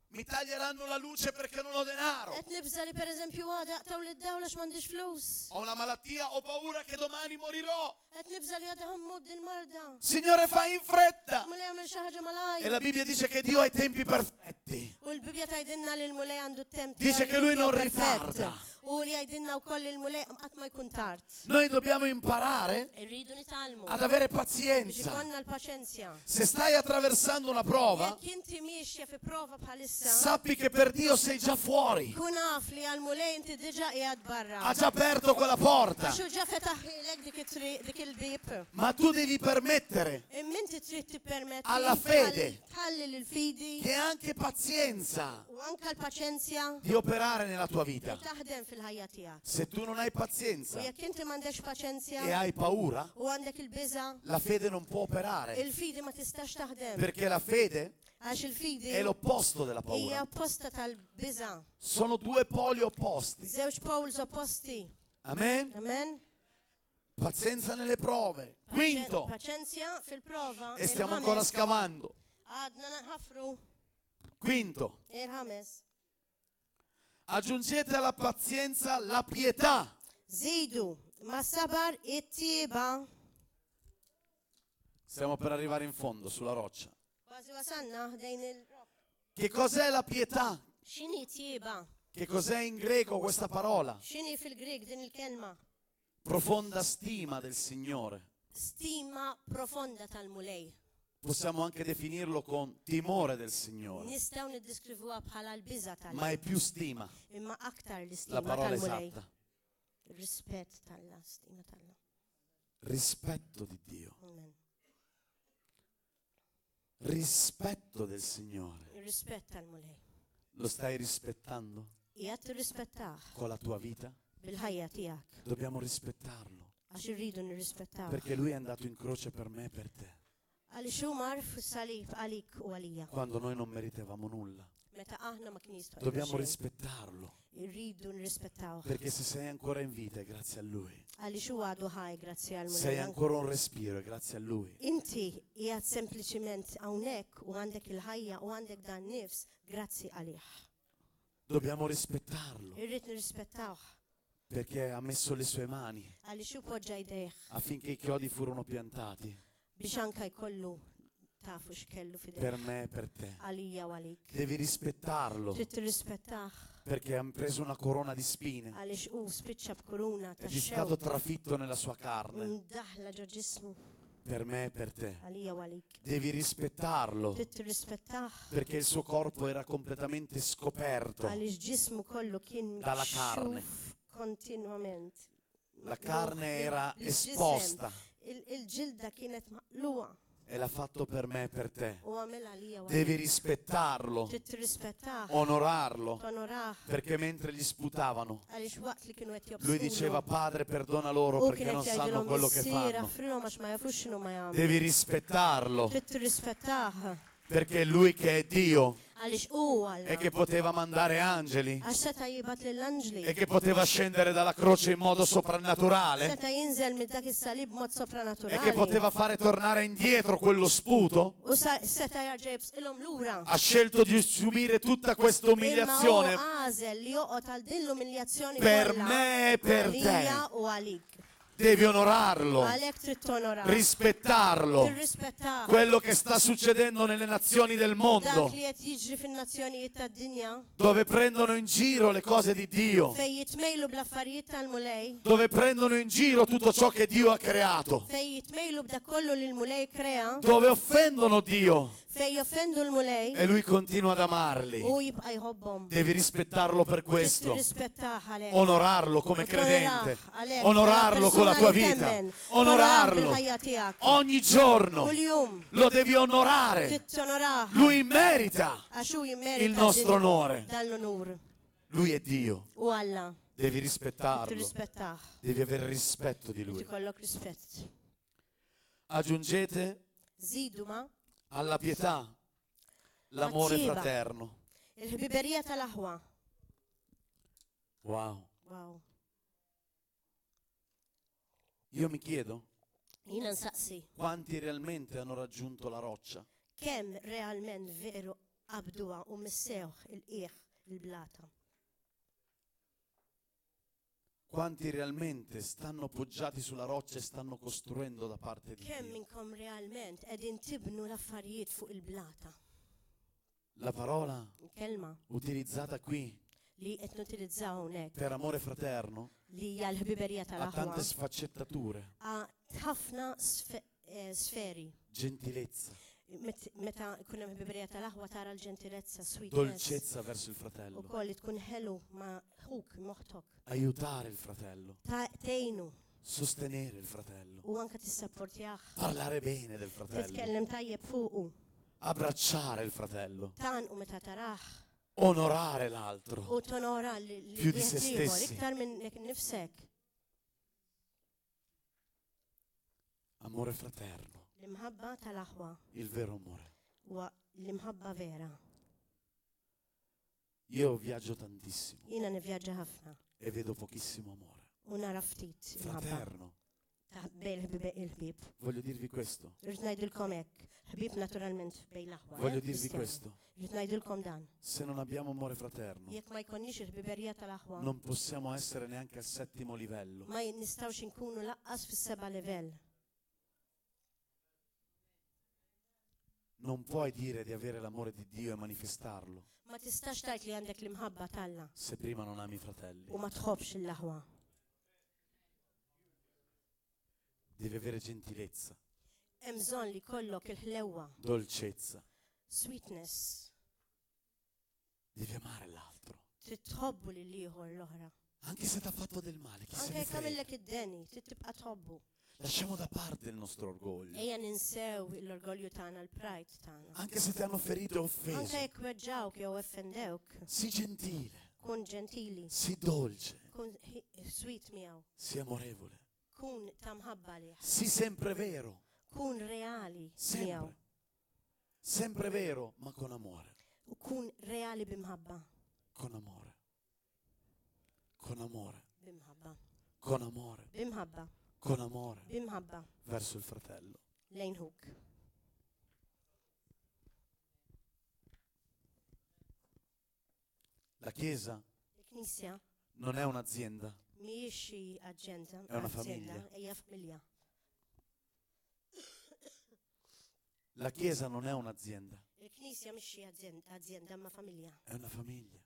mi taglieranno la luce perché non ho denaro, Qed nibża li pereżempju għadha taw li d-dawla m'għandix flus. ho una malattia, ho paura che domani morirò. Qed nibża li għadha ħammod din-marda. Signore, fai in fretta. Mulej jagħmel xi ħaġa E malajr. la Bibbia dice che Dio ha i tempi perfetti. U l-Bibja tgħidilna li l-mulej għandu temp. Dice tiegħu che lui non perfett. ritarda. U li jgħidilna wkoll il-mulej qatt ma jkun tard. Noi dobbiamo imparare Irridu nitalmu. ad avere Biex pazienza. ikonna l-paċenzja. Se stai attraversando una prova, Jekk inti miexja fi prova bħalissa, sappi che per Dio sei già fuori. kun naf li għal-mulej inti diġà qiegħed barra. Ha già aperto quella porta. Għaxu ġa fetaħilek dik il-bib. Ma tu devi permettere Imminti trid tippermetti Alla fede. tħalli l-fidi che anche pazienza u anka l-paċenzja di operare nella tua vita. taħdem fil-ħajja tiegħek. Se tu non hai U pazienza jekk inti m'għandekx paċenzja e hai paura, u għandek il-biża, la fede non può operare. il-fidi ma tistax taħdem. Perché la fede Għax il-fidi è l'opposto della hija paura. opposta tal-biża. Sono due poli opposti. Żewġ poles opposti. Amen? Amen? Pazienza nelle prove. Quinto, Paċenzja fil-prova. e stiamo il-ħames. ancora scavando. Għadna naħafru. Quinto, Il-ħames. aggiungete alla pazienza la pietà. Zidu. Ma sabar it-tieba. Stiamo per arrivare in fondo sulla roccia. Kważi wasanna ħdejn Che cos'è la pietà? X'inhi tieba? Che cos'è in greco questa parola? X'inhi fil-Grieg din il-kelma? Profonda stima del Signore. Stima profonda tal-mulej. Possiamo anche definirlo con timore del Signore, Nistgħu niddeskrivuha bħala l-biża ma tal-mulej. è più stima Imma aktar la l-istima parola tal-mulej. esatta. Rispett tal-la, stima tal-la. Rispetto di Dio, Amen. rispetto del Signore. Ir-rispett tal-mulej. Lo stai rispettando Qiegħed tirrispettah con la tua vita? bil-ħajja tiegħek. Dobbiamo rispettarlo, Għax irridu nirrispettaw. perché Lui è andato in croce per me e per te, Għaliex hu mar fis-salib għalik u għalija. quando noi non meritavamo nulla. Meta aħna ma kien jistgħu. Dobbiamo rispettarlo. Irridu nirrispettaw. Perché se sei ancora in vita è grazie a Lui. Għaliex huwa għadu ħaj grazzi għal Sei ancora un respiro è grazie a Lui. Inti qiegħed sempliċiment hawnhekk u għandek il-ħajja u għandek dan nifs grazzi għalih. Dobbiamo rispettarlo. Irrid nirrispettawh. Perché ha messo le sue mani Għaliex hu poġġa jdejh affinché i chiodi furono piantati biex anke jkollu tafu x'kellu fidejh. per me e per te. Għalija u għalik. Devi rispettarlo Trid tirrispettah perché ha preso una corona di spine għaliex hu spiċċa b'kuruna ta' ed è stato trafitto nella sua carne ndaħla ġo ġismu per me e per te. għalija u għalik. Devi rispettarlo Trid tirrispettah perché il suo corpo era completamente scoperto. għaliex ġismu kollu kien Dalla carne. mixxuf kontinwament. La carne era Il-ġisem, esposta Il-ġilda kienet maqluwa e l'ha fatto per me e per te. u għamela għalija u Devi għalik. rispettarlo, Trid tirrispettah, onorarlo, tonorah perché mentre gli sputavano, għaliex waqt li kienu qed lui jobsqulu. diceva Padre perdona loro U perché kienet non sanno jgħidilhom quello che missier fanno. affrinhom għax ma jafux x'inhu ma jagħmlu. Devi rispettarlo Trid tirrispettah perché è lui che è Dio għaliex hu Alla. e che poteva mandare angeli Għax seta' jibgħat lill-anġli. e che poteva scendere dalla croce in modo soprannaturale Seta' jinżel minn dak is-salib b'mod e sopranaturali. che poteva fare tornare indietro quello sputo. U seta' jarġa' jibsqilhom lura. Ha scelto di subire tutta questa Imma hu umiliazione għażel li joqgħod għal din l-umiljazzjoni per kollha me e per te. għalija u għalik. Devi onorarlo, Għalhekk trid tonora. rispettarlo. Tirrispettah. Quello che sta succedendo nelle nazioni del Dak mondo, li qed jiġri fin-nazzjonijiet tad-dinja dove prendono in giro le cose di Dio, fejn jitmejlu bl-affarijiet tal-mulej, dove prendono in giro tutto ciò che Dio ha creato, fejn jitmejlu b'dak kollu li l-mulej krea, dove offendono Dio fejn joffendu l-mulej e lui continua ad amarli. u jibqa' jħobbhom. Devi rispettarlo per questo, Tirrispettah għalhekk. onorarlo come Tonorah credente, għalhekk, onorarlo con la tua persuna li vita, temmen. onorarlo Tonorah bil-ħajja tiegħek. ogni giorno, Kuljum lo devi onorare. trid tonorah Lui merita, għax hu jimmerita il nostro onore. dan l-onur. lui è Dio, U Alla devi rispettarlo, tirrispettah. devi avere rispetto di lui. Tikollok rispett. Aggiungete Żidu ma alla pietà l'amore Attiva. fraterno. il-ħbiberija tal-aħwa. Wow. Wow. Io mi chiedo Jina nsaqsi. quanti realmente hanno raggiunto la roccia. Kemm realment veru qabduha u missewħ il-qiegħ il-blata. Quanti realmente stanno poggiati sulla roccia e stanno costruendo da parte di Kemm Dio. minnkom realment qegħdin tibnu l-affarijiet fuq il-blata. La parola Kelma utilizzata qui li qed nutilizzaw hawnhekk per amore fraterno li hija l-ħbiberija ha tal-aħwa tante sfaccettature. ha ħafna sferi. Gentilezza, Meta jkun hemm ħbiberija tal-aħwa tara l-ġentilezza, sweetness. dolcezza verso il fratello, Ukoll tkun ħelu ma' ħuk moħħok. aiutare il fratello, Tgħinu sostenere il fratello, u anke tissapportjah. parlare bene del fratello, Titkellem tajjeb fuqu. abbracciare il fratello, Tan u meta taraħ onorare l'altro. u tonora Più di se ieħor stessi. iktar minn nifsek. Amore fraterno, L-imħabba tal-aħwa il vero amore. huwa l-imħabba vera. Io viaggio tantissimo Jiena nivvjaġġa ħafna e vedo pochissimo amore. u nara ftit imħabba. Fraterno, Ta' bejn il-ħbib. voglio dirvi questo, Irrid ngħidilkom hekk. Ħbib naturalment bejn l-aħwa. voglio dirvi questo. Irrid ngħidilkom dan. Se non abbiamo amore fraterno, Jekk ma jkollniex il-ħbiberija tal-aħwa, non possiamo essere neanche al 7° livello. ma nistgħux inkunu laqqas fis-seba' livell. Non puoi dire di avere l'amore di Dio e manifestarlo Ma tistax tgħid li għandek l-imħabba talla se prima non ami i fratelli. u ma tħobbx l-aħwa. Devi avere gentilezza, Hemm bżonn li jkollok il-ħlewwa, dolcezza. sweetness. Devi amare l'altro, Trid tħobbu lil ieħor l-oħra. anche se ti ha fatto del male. Chi se Anke ne jekk frega. għamillek id-deni, trid tibqa' tħobbu. Lasciamo da parte il nostro orgoglio. Ejja ninsew l-orgolju tagħna, l-pride tagħna. Anche se ti hanno ferito e Anke offeso, jekk weġġawk jew offendewk, sii gentile, kun ġentili, sii dolce, kun sweet miegħu, sii amorevole, kun ta' mħabba lih, sii sempre vero, kun reali miegħu, sempre. Sempre vero, ma con amore. u kun reali bimħabba. Con amore. Con amore. Bimħabba. Con amore. Bimħabba. Con amore. Bimħabba. Verso il fratello. Lejn huk. La Chiesa Il-Knisja non è un'azienda, mhijiex xi aġenda, È una azienda, famiglia. hija familja. la Chiesa non è un'azienda, Il-Knisja mhix xi azienda ma familja. è una famiglia.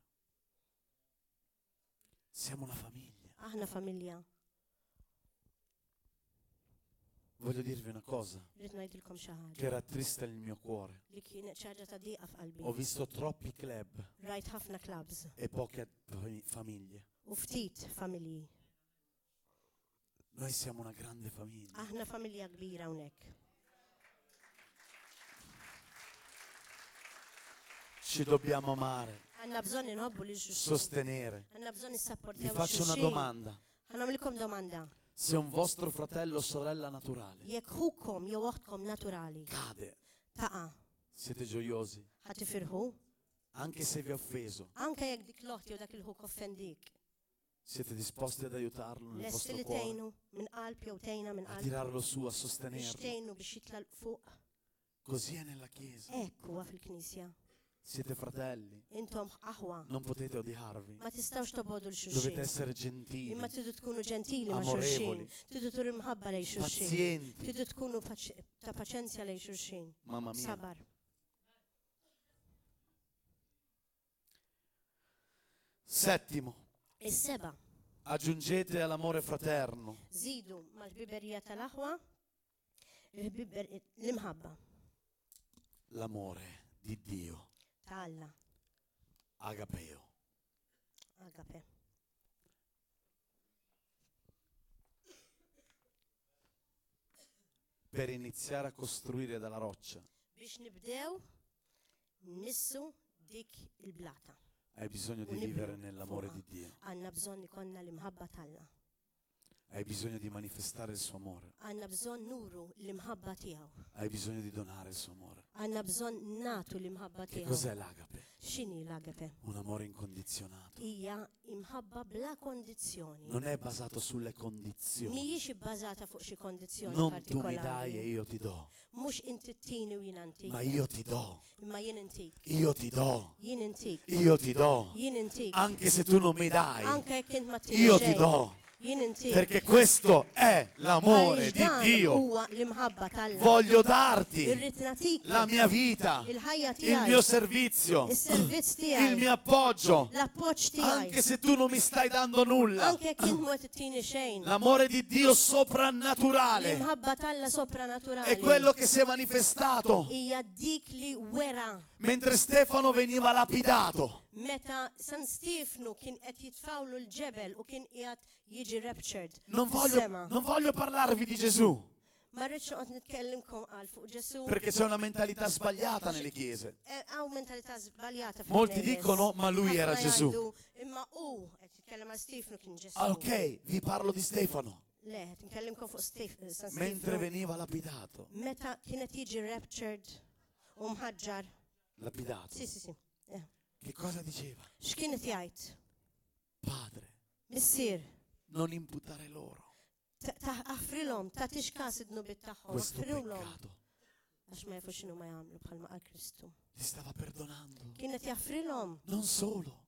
Siamo una famiglia. Aħna familja. Voglio dirvi una cosa Rrid ngħidilkom xi che ħaġa rattrista il mio cuore. li kienet xi ħaġa ta' diqa f'qalbi. Ho visto troppi club Rajt ħafna clubs e poche famiglie. u ftit familji. Noi siamo una grande famiglia. Aħna familja kbira hawnhekk. Ci dobbiamo amare, Għandna bżonn inħobbu lil xulxin. sostenere. Għandna bżonn Vi nissapportjaw faccio una xulxin. domanda. Ħanamilkom domanda. Se un vostro fratello o sorella naturale Jekk ħukom jew oħtkom naturali cade, taqa' siete gioiosi? ħadd tifirħu, Anche se vi ha offeso, anke jekk dik l-oħt jew dak il-ħuk offendik. siete disposti ad aiutarlo nel Lesti vostro li cuore? tgħinu minn qalb jew tgħinha minn A qalb tirarlo su, a biex sostenerlo. tgħinu biex jitla l fuq. Così è nella Chiesa. Hekk huwa fil-Knisja. Siete fratelli, Intom aħwa. non potete odiarvi. Ma tistawx tobodu Dovete l-xulxin. essere gentili, Imma tridu tkunu ġentili ma' Amorevoli. xulxin. Tridu turu mħabba lej xulxin. pazienti. Tridu tkunu ta' paċenzja lej xulxin. Mamma mia. Sabar. Settimo, Is-seba. aggiungete all'amore fraterno Zidu mal-biberija tal-aħwa l-imħabba l'amore di Dio, ta' Alla. agapeo. Agape. Per iniziare a costruire dalla roccia Biex nibdew nissu dik il-blata. hai bisogno di Unibnu vivere nell'amore fuqha. di Dio, Għanna bżonn ikonna l-imħabba talla. hai bisogno di manifestare il suo amore, Għanna bżonn nuru l-imħabba tiegħu. hai bisogno di donare il suo amore. Għanna bżonn natu l-imħabba Che tiegħu. cos'è l'agape? X'inhi l-agape? Un amore incondizionato. Hija imħabba bla kondizzjoni. Non è basato sulle condizioni. Mhijiex ibbażata fuq xi kondizzjoni Non tu mi dai e partikolari. io ti do, Mhux inti tini u jien antik. ma io ti do, Imma jien intik. io ti do, Jien intik. io ti do. Jien intik. Anche se tu non mi dai, Anke jekk int ma io ti xejn, do. Jien intik. Perché questo è l'amore Għaliex di dan Dio. Huwa l-imħabba tal Voglio darti Irrid natik la mia vita, il-ħajja il tiegħi, mio servizio, is-servizz il tiegħi, mio appoggio, l-appoġġ anche tiegħi. se tu non mi stai dando nulla. Anke jekk int ma tittini xejn. L'amore di Dio soprannaturale L-imħabba talla sopranaturali. è quello che si è manifestato Hija dik li wera mentre Stefano veniva lapidato. meta San Stefnu kien qed jitfawlu l-ġebel u kien qiegħed jiġi raptured. Non fis-sema. voglio parlarvi di Gesù, Ma rridx noqgħod nitkellimkom għal fuq Ġesu. perché c'è una mentalità sbagliata nelle chiese. Hawn mentalità żbaljata Molti fil-Knisja. dicono, ma lui era Ħafna Gesù. jgħidu, Imma qed jitkellem għal Stefnu kien Ġesu. Ah, ok, vi parlo di Stefano. Le, qed nkellimkom fuq San Mentre Stefnu. veniva lapidato. Meta kienet jiġi raptured u mħaġġar. Lapidato. Sì, sì, sì. Che cosa diceva? X'kienet jgħid? Padre, Missier, non imputare loro aħfrilhom, tagħtix każ id-nubit tagħhom, questo aħfrilhom. peccato. Għax ma jafu x'inhu ma jagħmlu bħalma qal Kristu. Li stava perdonando. Kienet jaffrilhom, Non solo,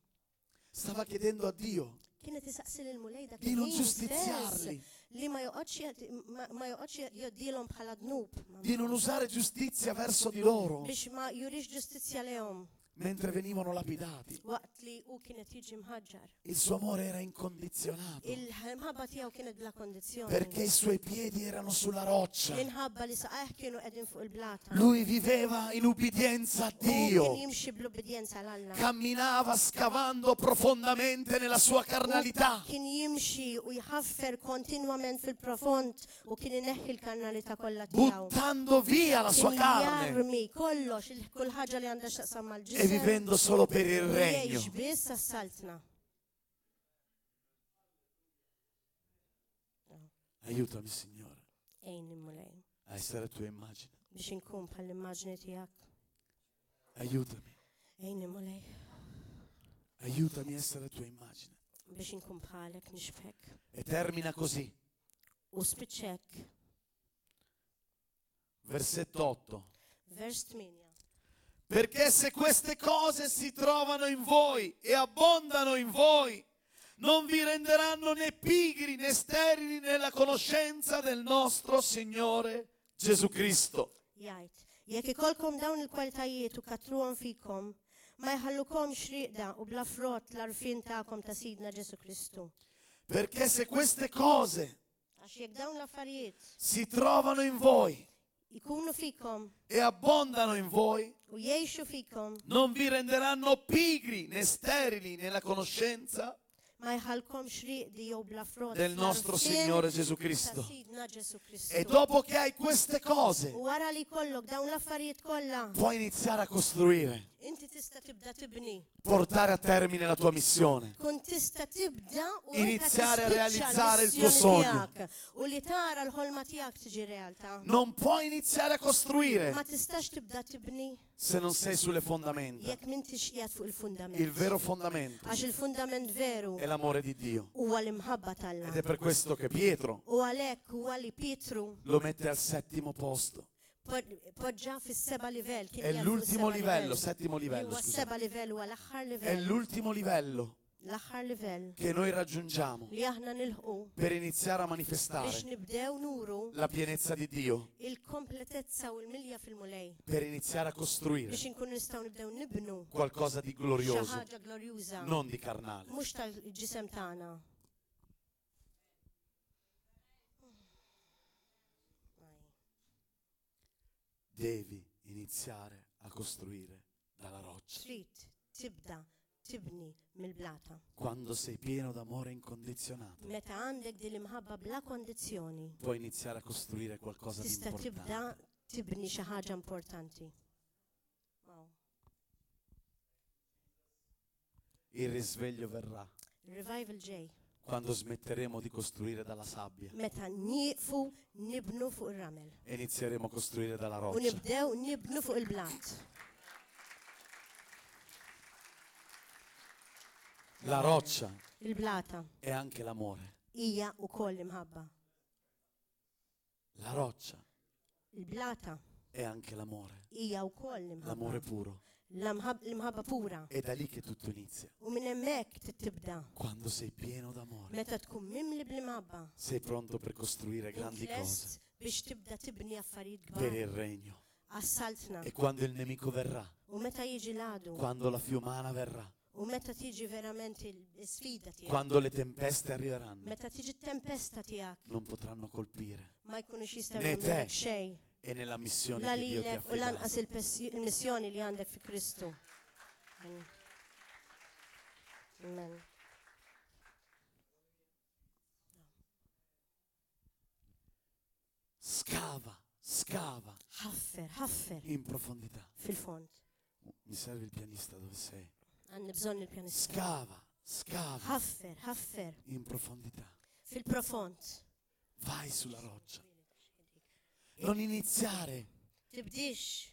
stava chiedendo a Dio kienet isaqsi lil mulejda di non giustiziarli, li ma joqgħodx joddilhom bħala dnub. di non usare giustizia verso di loro Biex ma jurix ġustizzja lehom mentre venivano lapidati. waqt li hu kienet jiġi mħaġġar. Il suo amore era incondizionato Il-ħabba tiegħu kienet bla kondizzjoni. perché i suoi piedi erano sulla roccia. L-inħabba li saqajh kienu qegħdin fuq il-blata. Lui viveva in ubbidienza a U kien Dio, jimxi bl-obbedjenza l-Alla. camminava scavando profondamente nella sua carnalità. Kien jimxi u jħaffer kontinwament fil-profond u kien ineħħi l-karnalità kollha tiegħu. buttando via la sua Kien carne jarmi kollox, kull ħaġa li għandha x'taqsam mal-ġisem. e vivendo solo per il regno. Jgħix biss għas-saltna. Aiutami, Signore, Ejn immulej a essere a tua immagine. biex inkun bħall-immaġni tiegħek. Aiutami Ejni mulej, Aiutami a essere tua immagine. biex inkun bħalek nixbek. E termina così. U spiċċek, Versetto 8. vers 8. Perché se queste cose si trovano in voi e abbondano in voi, non vi renderanno né pigri né sterili nella conoscenza del nostro Signore Gesù Cristo. Jgħid, jekk ikolkom dawn il-kwalitajiet u katruhom fikom, ma jħallukom xriqda u bla frott l-arfin tagħkom ta' Sidna Ġesu Kristu. Perché se queste cose Għax jekk dawn l-affarijiet si trovano in voi ikunu fikom e abbondano in voi, u jgħixu fikom, non vi renderanno pigri né sterili nella conoscenza ma jħallkom xriqdi jew bla frott del nostro l-arfin Signore Gesù ta' Cristo. Sidna Ġesu Kristu. E dopo che hai queste cose, U wara li kollok dawn l-affarijiet kollha, puoi iniziare a costruire, inti tista' tibda tibni. portare a termine la tua missione. Kun tista' tibda u Iniziare a issa realizzare il tuo l-missjoni sogno. tiegħek u li tara l-ħolma tiegħek tiġi realtà. Non puoi iniziare a costruire Ma tistax tibda tibni se non sei sulle fondamenta. jekk m'intix qiegħed fuq il-fundament. Il vero fondamento Għax il-fundament veru è l'amore di Dio. huwa l-imħabba Ed è tal-Alla. per questo che Pietro U għalhekk huwa li Pietru lo mette al settimo posto. poġġa fis-seba' livell. kien È qiegħed fuq l'ultimo is-seba' livello, settimo livello, Huwa scusate. s-seba' livell huwa l-aħħar È livell. l'ultimo livello L-aħħar livell che noi raggiungiamo li aħna nilħu per iniziare a biex manifestare nibdew nuru la pienezza di Dio, il-kompletezza u l-milja fil-mulej. per iniziare a costruire Biex inkun nistgħu nibdew nibnu qualcosa di xi glorioso, ħaġa glorjuża, non di carnale. mhux tal-ġisem tagħna. Devi iniziare a costruire dalla roccia. Trid tibda tibni mill-blata. Quando sei pieno d'amore incondizionato, Meta għandek din l-imħabba bla kondizzjoni, puoi iniziare a costruire qualcosa di tista' tibda importante. tibni xi ħaġa importanti. Wow. Il risveglio verrà Revival ġej. quando smetteremo di costruire dalla sabbia Meta nieqfu nibnu fuq ir-ramel. e inizieremo a costruire dalla U roccia. nibdew nibnu fuq il-blat. La roccia Il-blata è anche l'amore. hija wkoll imħabba. La roccia Il-blata è anche l'amore. hija wkoll L'amore imħabba. puro. L-imħabba pura. È da lì che tutto inizia. U minn hemmhekk tibda. Quando sei pieno d'amore, Meta tkun mimli bl-imħabba. sei pronto per costruire grandi cose Lest biex tibda tibni affarijiet per kbar. il regno. Assaltna. E quando il nemico verrà, U meta jiġi l-għadu. quando la fiumana verrà, U meta tiġi verament il-sfida tiegħek. quando le tempeste arriveranno, Meta tiġi t-tempesta tiegħek. non potranno colpire. Ma jkunux jistgħu Ne te. jagħmlulek xejn. E nella missione La che Dio ti ha lilek u lanqas affidato. il-missjoni li għandek fi Kristu. Amen. Amen. Scava, scava Ħaffer in profondità. fil-fond. Mi serve il pianista, dove sei? Għandi bżonn il-pjanista. Scava, scava Ħaffer in profondità. fil-profond. Vai sulla roccia. Non iniziare Tibdix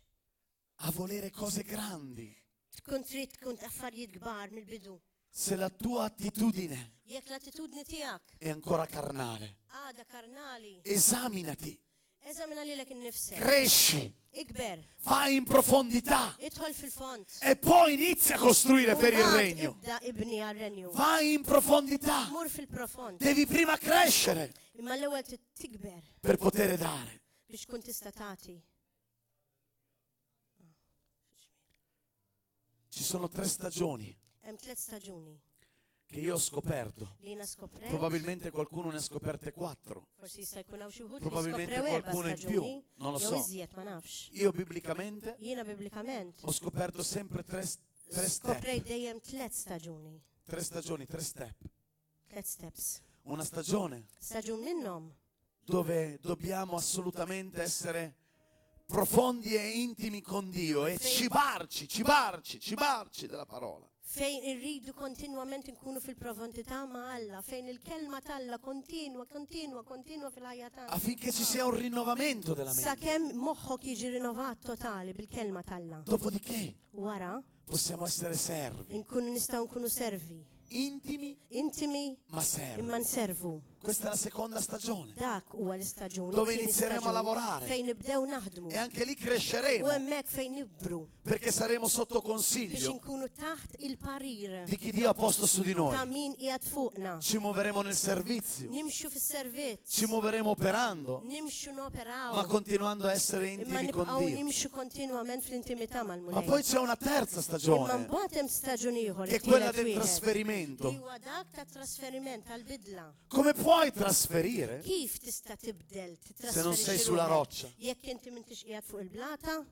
a volere cose grandi tkun trid tkun affarijiet kbar mill-bidu. se la tua attitudine Jekk l-attitudni tiegħek è ancora carnale. għada karnali, Esaminati, eżamina lilek innifsek. cresci, Ikber, vai in profondità idħol fil-fond. e poi inizia a costruire per il Mbagħad regno. Ibda ibni għal-renju. Vai in profondità, Mur fil-profond. devi prima crescere Imma l-ewwel tikber per poter dare. biex tkun tista' tagħti. Ci sono 3 stagioni Hemm 3 staġuni che io ho scoperto. li jiena skoprejt. Probabilmente qualcuno ne ha scoperte 4. Forsi jista' jkun hawn xi wħud li Probabilmente skoprew erba' qualcuno in più, staġuni. non lo Jew so. iżjed ma nafx. Io biblicamente Jiena biblikament ho scoperto sempre 3 step, skoprejt dejjem 3 staġuni. 3 stagioni, 3 step. 3 steps. Una stagione Staġun minnhom dove dobbiamo assolutamente essere profondi e intimi con Dio e cibarci della parola. fejn irridu kontinwament nkunu fil-profondità ma' Alla, fejn il-kelma tal-Alla kontinwa fil-ħajja tagħna. affinché ci sia un rinnovamento della mente. Sakemm moħħok jiġi rinnovat totali bil-kelma tal-Alla. Dopodiché Wara, possiamo essere servi, nkunu nistgħu nkunu servi. intimi ma ma servi. nservu. Questa è la seconda stagione, Dak huwa l-istaġun. dove it-tieni inizieremo a staġun, lavorare. Fejn nibdew naħdmu. E anche lì U cresceremo, hemmhekk fejn nibru perché saremo sotto biex consiglio nkunu taħt il-parir di chi Dio ha posto su di noi. ta' min qiegħed fuqna. Ci muoveremo nel servizio, Nimxu fis-servizz. ci muoveremo operando, Nimxu noperaw. ma continuando a essere Imma intimi con nibqgħu Dio. nimxu kontinwament fl-intimità Ma mal-mulej. poi c'è una terza Imma stagione, mbagħad hemm staġun ieħor che è quella it-tielet del wieħed, li trasferimento. huwa dak ta' trasferiment tal-bidla. Come puoi trasferire Kif tista' tibdel se non sei titrasferixxi sulla ruħek? roccia? Jekk inti m'intix qiegħed fuq il-blata,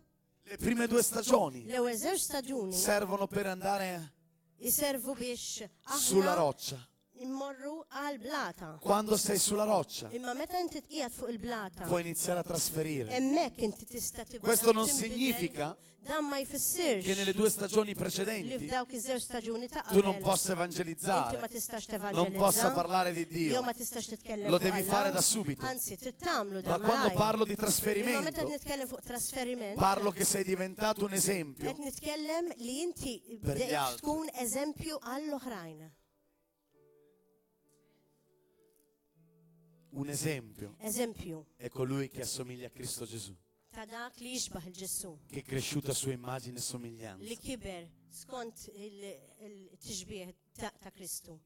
Le prime due stagioni l-ewwel żewġ staġuni servono per andare iservu biex sulla aħna roccia. immorru għal blata. Quando sei sulla roccia, Imma meta inti tqiegħed fuq il-blata, puoi iniziare a trasferire. hemmhekk inti tista' tibda. Questo non tinbidel. significa Dan ma jfissirx che nelle due stagioni li precedenti f'dawk iż-żewġ staġuni ta' tu non qabel possa inti ma evangelizzare, tistax non possa tevangelizza, parlare di jew Dio. ma tistax titkellem Lo fuq devi Alla. fare da subito. Anzi, trid tagħmlu Ma dan quando malajr. parlo di Imma meta trasferimento, nitkellem fuq trasferiment, parlo che sei diventato un esempio qed nitkellem li inti Per gli bdejt altri. tkun eżempju għall-oħrajn. un esempio Eżempju è colui che assomiglia a Cristo Gesù, ta' dak li jixbaħ il-Ġessu, che è cresciuto a sua immagine e li somiglianza. kiber skont il-tixbieħ ta' Kristu.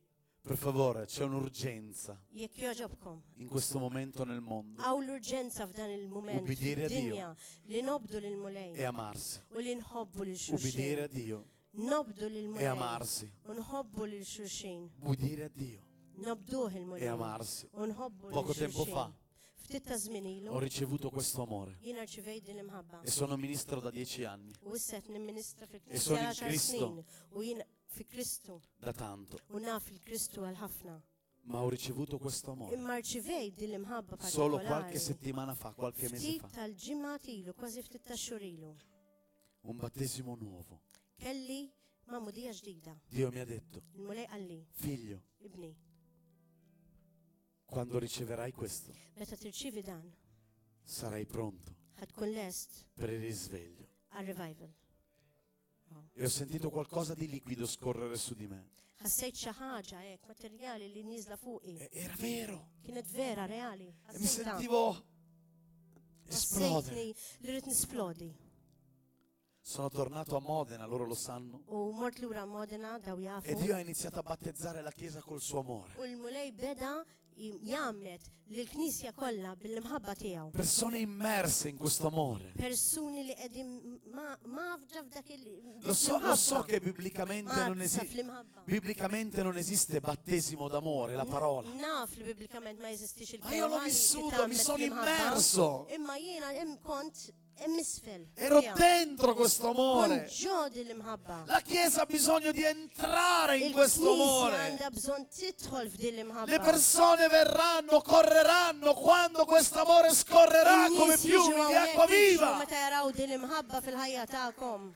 Per favore, c'è un'urgenza Jekk joġobkom, in questo momento nel mondo għaw l-urġenza f'dan il-moment Ubbidire a dinja li nobdu lil-mulej e amarsi. u li nħobbu lil Ubbidire a xulxin. Dio Nobdu e lil-mulej amarsi. u nħobbu lil xulxin. Ubbidire a Dio Nobduh e il-mulej amarsi. u nħobbu lil Poco tempo fa xulxin. Ftit ta' żmien ilu ho ricevuto questo amore jiena rċivejt din imħabba. e sono ministro da 10 anni, U isset nimministra E sono in fil-Knisja Cristo. snin u jien fi Kristu da tanto, u naf il-Kristu għal ħafna. ma ho ricevuto questo amore Imma rċivejt din l-imħabba solo qualche partikolari. settimana fa, qualche mese Ftit fa. tal-ġimgħat ilu, kważi ftit tax-xhur ilu. Un battesimo nuovo. Kelli mamudija ġdida. Dio mi ha detto, Il-mulej għalli, figlio, ibni, quando riceverai questo, meta tirċivi dan, sarai pronto ħadkun lest per il risveglio. għal revival. E ho sentito qualcosa di liquido scorrere su di me. Ħassejt xi ħaġa hekk materjali li nieżla fuqi. Era vero. Kienet vera, reali. E mi Ħassejtha. sentivo esplodere. Ħassejtni li rrid nisplodi. Sono tornato a Modena, loro lo sanno. U mort lura Modena daw E jafu. Dio ha iniziato a battezzare la Chiesa col suo amore. U l-mulej beda jammet l-Knisja kollha bil-imħabba tiegħu. Persone immerse in questo amore. Persuni li qegħdin ma f'dak Lo so che biblicamente non esiste battesimo d'amore, la parola. Naf li biblikament ma jeżistix Ma io l'ho vissuto, mi sono immerso. Imma jiena hemm kont hemm isfel. Ero dentro questo amore. Ġodi l-imħabba. La Chiesa ha bisogno di entrare in questo Il-Knisja amore. għandha bżonn tidħol f'din l-imħabba. Le persone verranno, correranno quando questo amore scorrerà come fiumi di acqua viva. Meta jaraw din l-imħabba fil-ħajja tagħkom.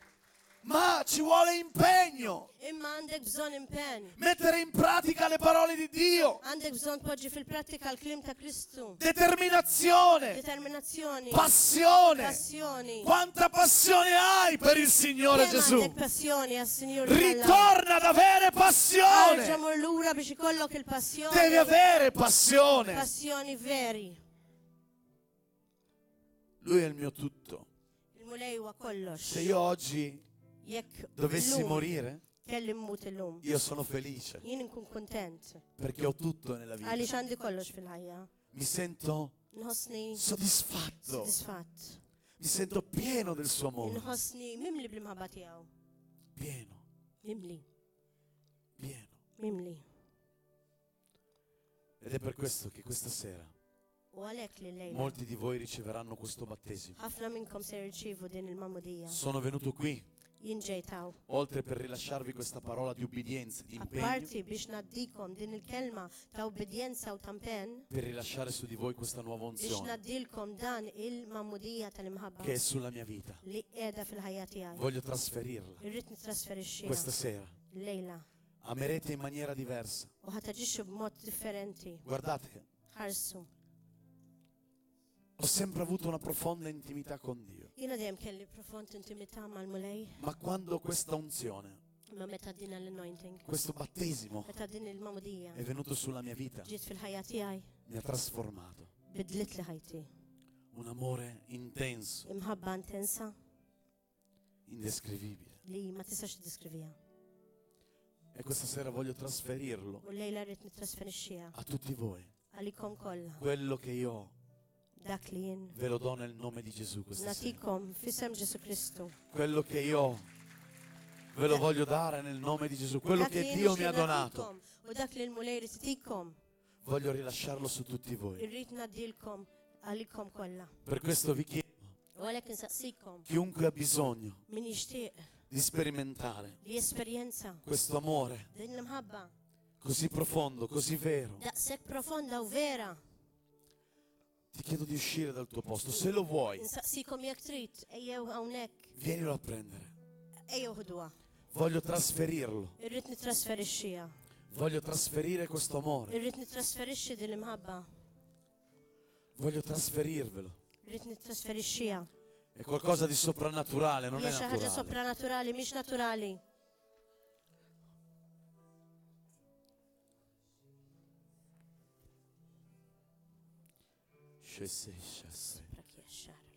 Ma ci vuole impegno. Imma għandek bżonn impenn. Mettere in pratica le parole di Dio. Għandek bżonn tpoġġi fil-prattika l-klim ta' Kristu. Determinazione. Determinazzjoni. Passione. Passioni. Quanta passione hai per il Signore Kemm Gesù? għandek passjoni għas-Sinjur Ritorna ad avere passione. Ġamur lura biex ikollok il-passjoni. Devi avere passione. Passjoni veri. Lui è il mio tutto. Il-mulej huwa kollox. Se io oggi Jekk dovessi illum morire, kelli mmut illum. io sono felice Jien nkun kontent. perché ho tutto nella vita. Għaliex għandi kollox fil-ħajja. Mi sento Nħossni soddisfatto, sodisfatt. mi sento pieno del suo amore. Nħossni mimli bl-imħabba tiegħu. Pieno, Mimli, pieno. mimli. Ed è per questo che questa sera U għalhekk li lejla. molti di voi riceveranno questo battesimo. Ħafna minnkom se jirċievu din il-mamudija. Sono venuto qui, Jien ġejtaw. oltre per rilasciarvi questa parola di ubbidienza, di impegno, Apparti biex naddikom din il-kelma ta' obbedjenza u tampen, per rilasciare su di voi questa nuova biex unzione naddilkom dan il-mamudija tal-imħabba che è sulla mia vita. li qiegħda fil-ħajja tiegħi. Voglio trasferirla Irrid nitrasferixxiha questa sera Lejla. amerete in maniera diversa. U ħataġixxu b'mod differenti. Guardate, Ħarsu. ho sempre avuto una profonda intimità con Dio, Jiena dejjem kelli profond intimità mal-mulej, ma quando questa unzione, ma meta din l-anointing, questo battesimo meta din il-mamudija è venuto sulla mia vita, ġiet fil-ħajja tiegħi, mi ha trasformato. bidlet li ħajti. Un amore intenso, Imħabba intensa indescrivibile. li ma tistax tiddiskrivija. E questa sera voglio trasferirlo U lejla rrid nittrasferixxiha a tutti voi. għalikom kollha. Quello che io ho, Dak li jien ve lo do nel nome di Gesù questa sera. natikom f'isem Ġesu Kristu. Quello che io ho, ve lo voglio dare nel nome di Gesù. Quello Dak li che jien Dio nixtieq mi ha donato, nagħtikom U dak li l-mulej rrid itikom, voglio rilasciarlo su tutti voi. irrid ngħaddilkom għalikom kollha. Per questo vi chiedo, U għalhekk insaqsikom chiunque ha bisogno min jixtieq di sperimentare li esperjenza questo amore din l-imħabba così profondo, così vero, daqshekk profonda u vera. ti chiedo di uscire dal tuo posto. Se lo vuoi, Insaqsikom jekk trid, ejjew hawnhekk, vienilo a prendere. ejjew ħduha. Voglio trasferirlo. Irrid nittrasferixxiha. Voglio trasferire questo amore. Irrid nittrasferixxi din l-imħabba. Voglio trasferirvelo. Irrid nittrasferixxiha. È qualcosa di soprannaturale, non è Hija xi ħaġa naturale. sopranaturali, mhix naturali.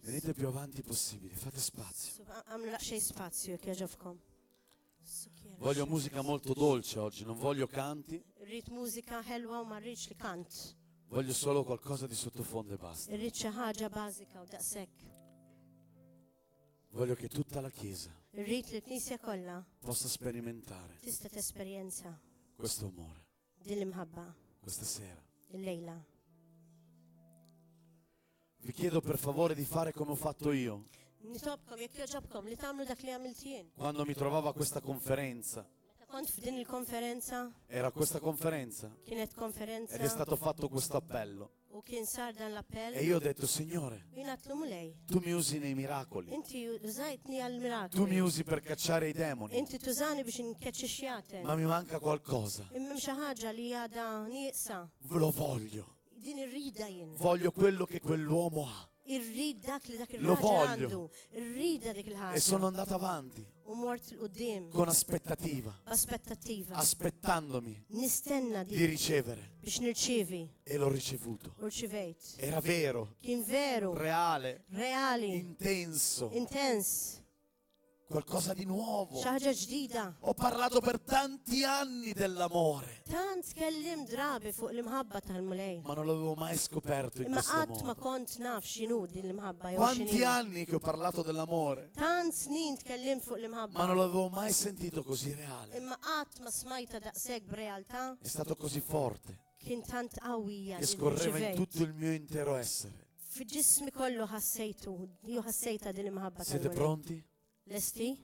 Venite più avanti possibile, fate spazio. Għamlu laqxej spazju jekk jaġobkom. Voglio musica molto dolce oggi, non voglio canti, Irrid mużika ħelwa u ma rridx li kant. voglio solo qualcosa di sottofondo e basta. Irrid xi ħaġa bażika u daqshekk. Voglio che tutta la Chiesa Irrid li l-Knisja kollha possa sperimentare tista' tesperjenza questo amore din l-imħabba questa sera. il-lejla. Vi chiedo per favore di fare come ho fatto io. Nitobkom jekk joġobkom li tagħmlu dak li għamilt jien. Quando mi trovavo a questa conferenza, Meta kont f'din il-konferenza, era questa conferenza kienet konferenza ed è stato fatto questo appello. u kien sar dan l-appell. E io ho detto, Signore, Jien għatlu mulej. tu mi usi nei miracoli, Inti użajtni tu mi għal-mirakli. usi per cacciare i demoni, Inti tużani biex nkeċċi xjaten. ma mi manca qualcosa. Imma xi ħaġa li għadha nieqsa. Lo voglio. Din irrida jien. Voglio quello che quell'uomo ha. Irrid dak li dak Lo il-ħaġa voglio. għandu. Irrida dik E sono il-ħaġa. andato avanti U mort l-qudiem. con aspettativa, Aspettattiva. aspettandomi Nistenna di di ricevere. biex nirċievi. E l'ho ricevuto. U rċivejt. Era vero, Kien veru, reale, reali, intenso, intens, qualcosa di nuovo. xi ħaġa ġdida. Ho parlato per tanti anni dell'amore, Tant kellim drabi fuq l-imħabba tal-mulej. ma non l'avevo mai scoperto in Imma questo qatt ma modo. kont naf x'inhu din l-imħabba jew Quanti x'inhi. anni che ho parlato dell'amore, Tant snin tkellim fuq ma l-imħabba. non l'avevo mai sentito così reale. Imma qatt ma smajta daqshekk b'realtà È stato così forte kien tant qawwija che li scorreva in rċivejt. tutto il mio intero essere. Fi-ġismi kollu ħassejtu, ju ħassejta din l-imħabba Siete tal-mulej. pronti? Lesti?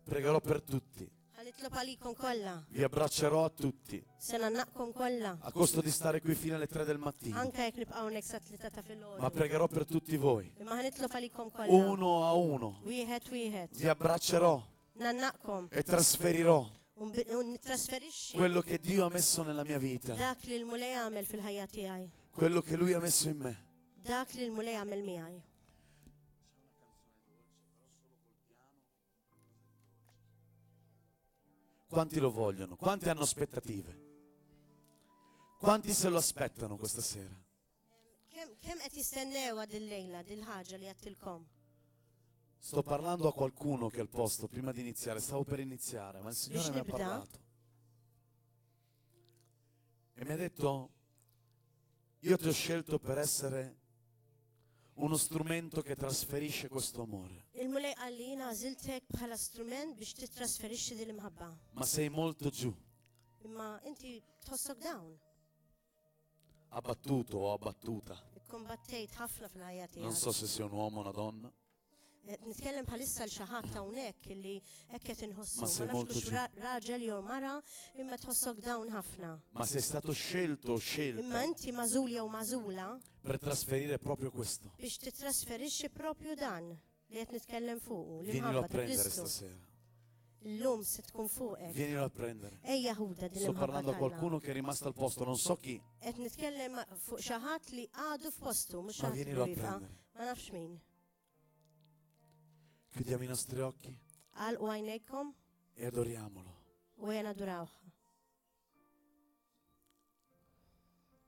Pregherò per tutti. Ħanitlob għalikom kollha. Vi abbraccerò a tutti, Se nannaqkom kollha. a costo di stare qui fino alle 3 del mattino. Anke jekk nibqgħu nek sa tlieta ta' Ma filgħodu. pregherò per tutti voi, Imma ħanitlob għalikom kollha. uno a uno. Wieħed. Vi abbraccerò Nannaqkom. e trasferirò U nittrasferixxi quello che Dio ha messo nella mia vita, dak li l-mulej għamel fil-ħajja tiegħi. quello che Lui ha messo in me. Dak li l-mulej għamel miegħi. Quanti lo vogliono? Quanti hanno aspettative? Quanti se lo aspettano questa sera? Kemm qed jistennew dil-lejla, dil-ħaġa li għattilkom? Sto parlando a qualcuno che è al posto prima di iniziare, stavo per iniziare, ma il Signore mi ha Nibda? parlato. E mi ha detto, io ti ho scelto per essere uno strumento che trasferisce questo amore, Il-mulej għalli jina għaziltek bħala strument biex titrasferixxi din l-imħabba. ma sei molto giù, Imma inti tħossok dawn. abbattuto o abbattuta. Ikkombattejt ħafna fil-ħajja Non tiegħek. so se sia un uomo o una donna, Nitkellem bħalissa l xaħat hawnhekk illi hekk qed inħossu. Ma sei Ma molto nafx giù. raġel jew mara imma tħossok dawn ħafna. ma sei stato scelto o Imma scelta inti mażul jew mażula per trasferire proprio questo. biex titrasferixxi propju dan li qed nitkellem fuq Vienilo l-imħabba a ta' prendere Kristu. stasera. Illum se tkun fuqek. Vienilo a prendere. Ejja ħuda din Sto parlando a l-imħabba qualcuno che è rimasto al posto, non so chi, qed nitkellem fuq xi ħadd li għadu f'postu mhux ma ħadd vienilo a wieqa. prendere. Ma nafx min. Chiudiamo i nostri occhi Għalqu għajnejkom e adoriamolo. u jena durawh.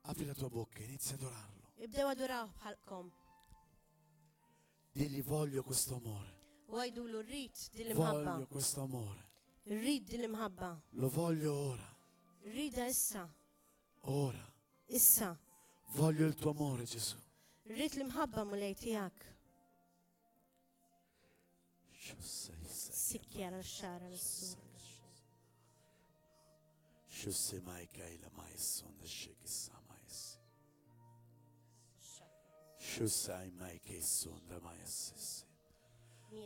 Apri la tua bocca e inizia ad adorarlo. Ibdew adurawh bħalkom. Digli voglio questo amore. U għajdulu rrit din l-imħabba. Voglio questo amore. Rrit din l-imħabba. Lo voglio ora. Rrida issa. Ora. Issa. Voglio il tuo amore, Gesù. Rrit l-imħabba mulej tijak. Sikjara l-xara l-sur. Shusse mai kai la mai sonda shiki samais. Shussai mai che sonda mai assessi.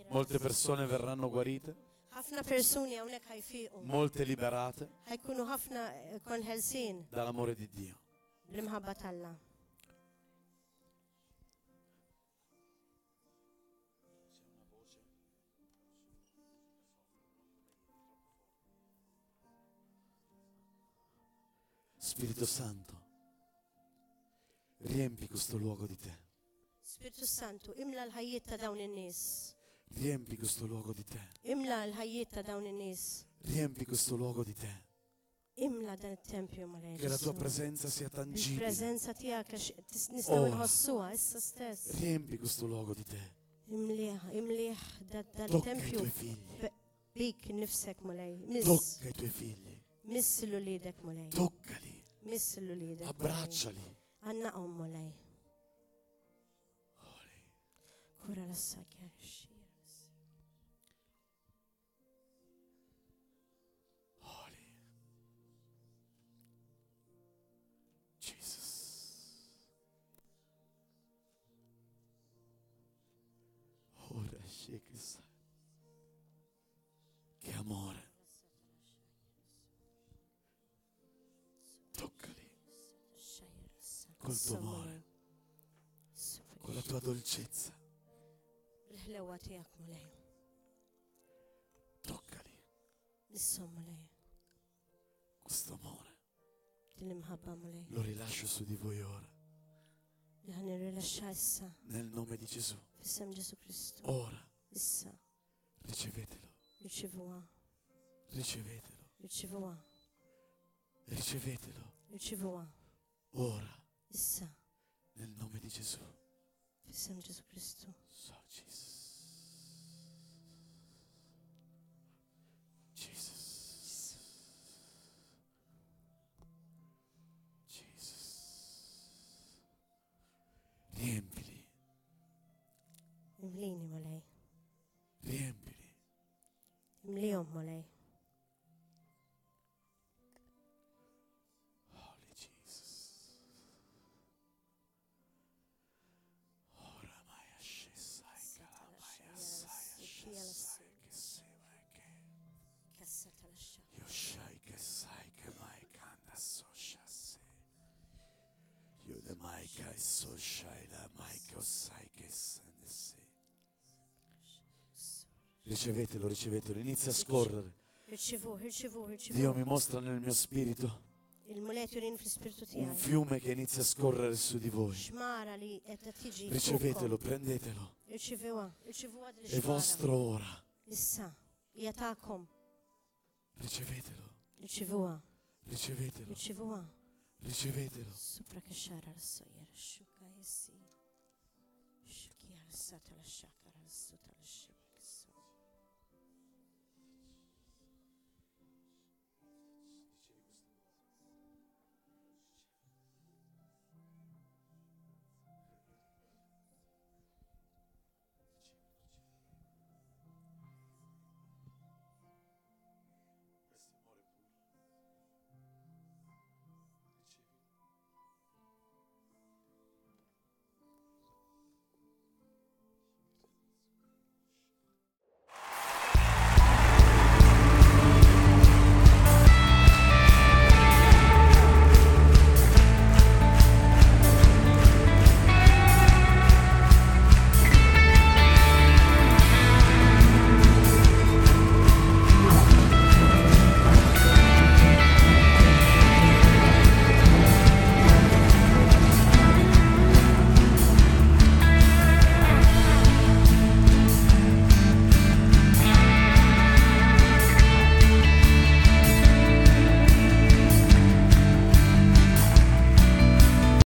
Molte persone verranno guarite, ħafna persuni hawnhekk ħajfiqu. molte liberate Ħajkunu ħafna konħelsin dall'amore di Dio. bl-imħabba talla. Spirito Santo, riempi questo luogo di te. Spiritu Santu, imla l-ħajjiet ta' dawn in-nies. Riempi questo luogo di te. Imla l-ħajjiet ta' dawn in-nies. Riempi questo luogo di te. Imla dan it-tempju malej. Che la tua presenza sia tangibile. Il-preżenza tiegħek nistgħu Ora. nħossuha issa stess. Riempi questo luogo di te. Imliħ Tocca i dal-tempju tuoi figli. bik nifsek mulej. Tocca i tuoi figli. Missillu lidek mulej. Toccali. Missillu lidek. Abbracciali. Għannaqhom mulej. Holy. Kura l-assakja xira. Holy. Jesus. Ora shikisa. Che amore. Toccali col tuo amore, con la tua dolcezza. Il-ħlewa tiegħek mulej. Toccali Nissom mulej. questo amore. Din imħabba mulej. Lo rilascio su di voi ora, Li ħan irrilaxxa issa. nel nome di Gesù. Fissem Ġesu Kristu. Ora Issa. ricevetelo, Riċivuha. ricevetelo, Riċivuha. ricevetelo. Riċivuha. Ora Issa. nel nome di Gesù. Fissem Ġesu Kristu. So Jesus. Jesus. Jesus. Riempili, Imlini mulej. riempili. Imlijom mulej. Holy Jesus. Ora Maya Shesai Kalamaya Saya Shesai Kesema Ke Kassa tal-axxa. Yoshai Kesai Kemai Kanda Soshase Yoda Maika Soshai La Maika Osai Kesendese. Ricevetelo, ricevetelo, inizia a scorrere. Riċivuh, riċivuh, Dio riċivuh. mi mostra nel mio spirito Il-mulet jurin fl-spiritu un tiegħi. fiume che inizia a scorrere su di voi. Xmara li qed tiġi. Ricevetelo, prendetelo. Riċivuha. Riċivuha din È ix-xmara. vostro ora. Issa. Hija tagħkom. Ricevetelo, Riċivuha. ricevetelo, Riċivuha. ricevetelo. Supra kexxara l-sojjer. Xuka jessi. Xukja l-sata l-xakara l-suta l-xibik.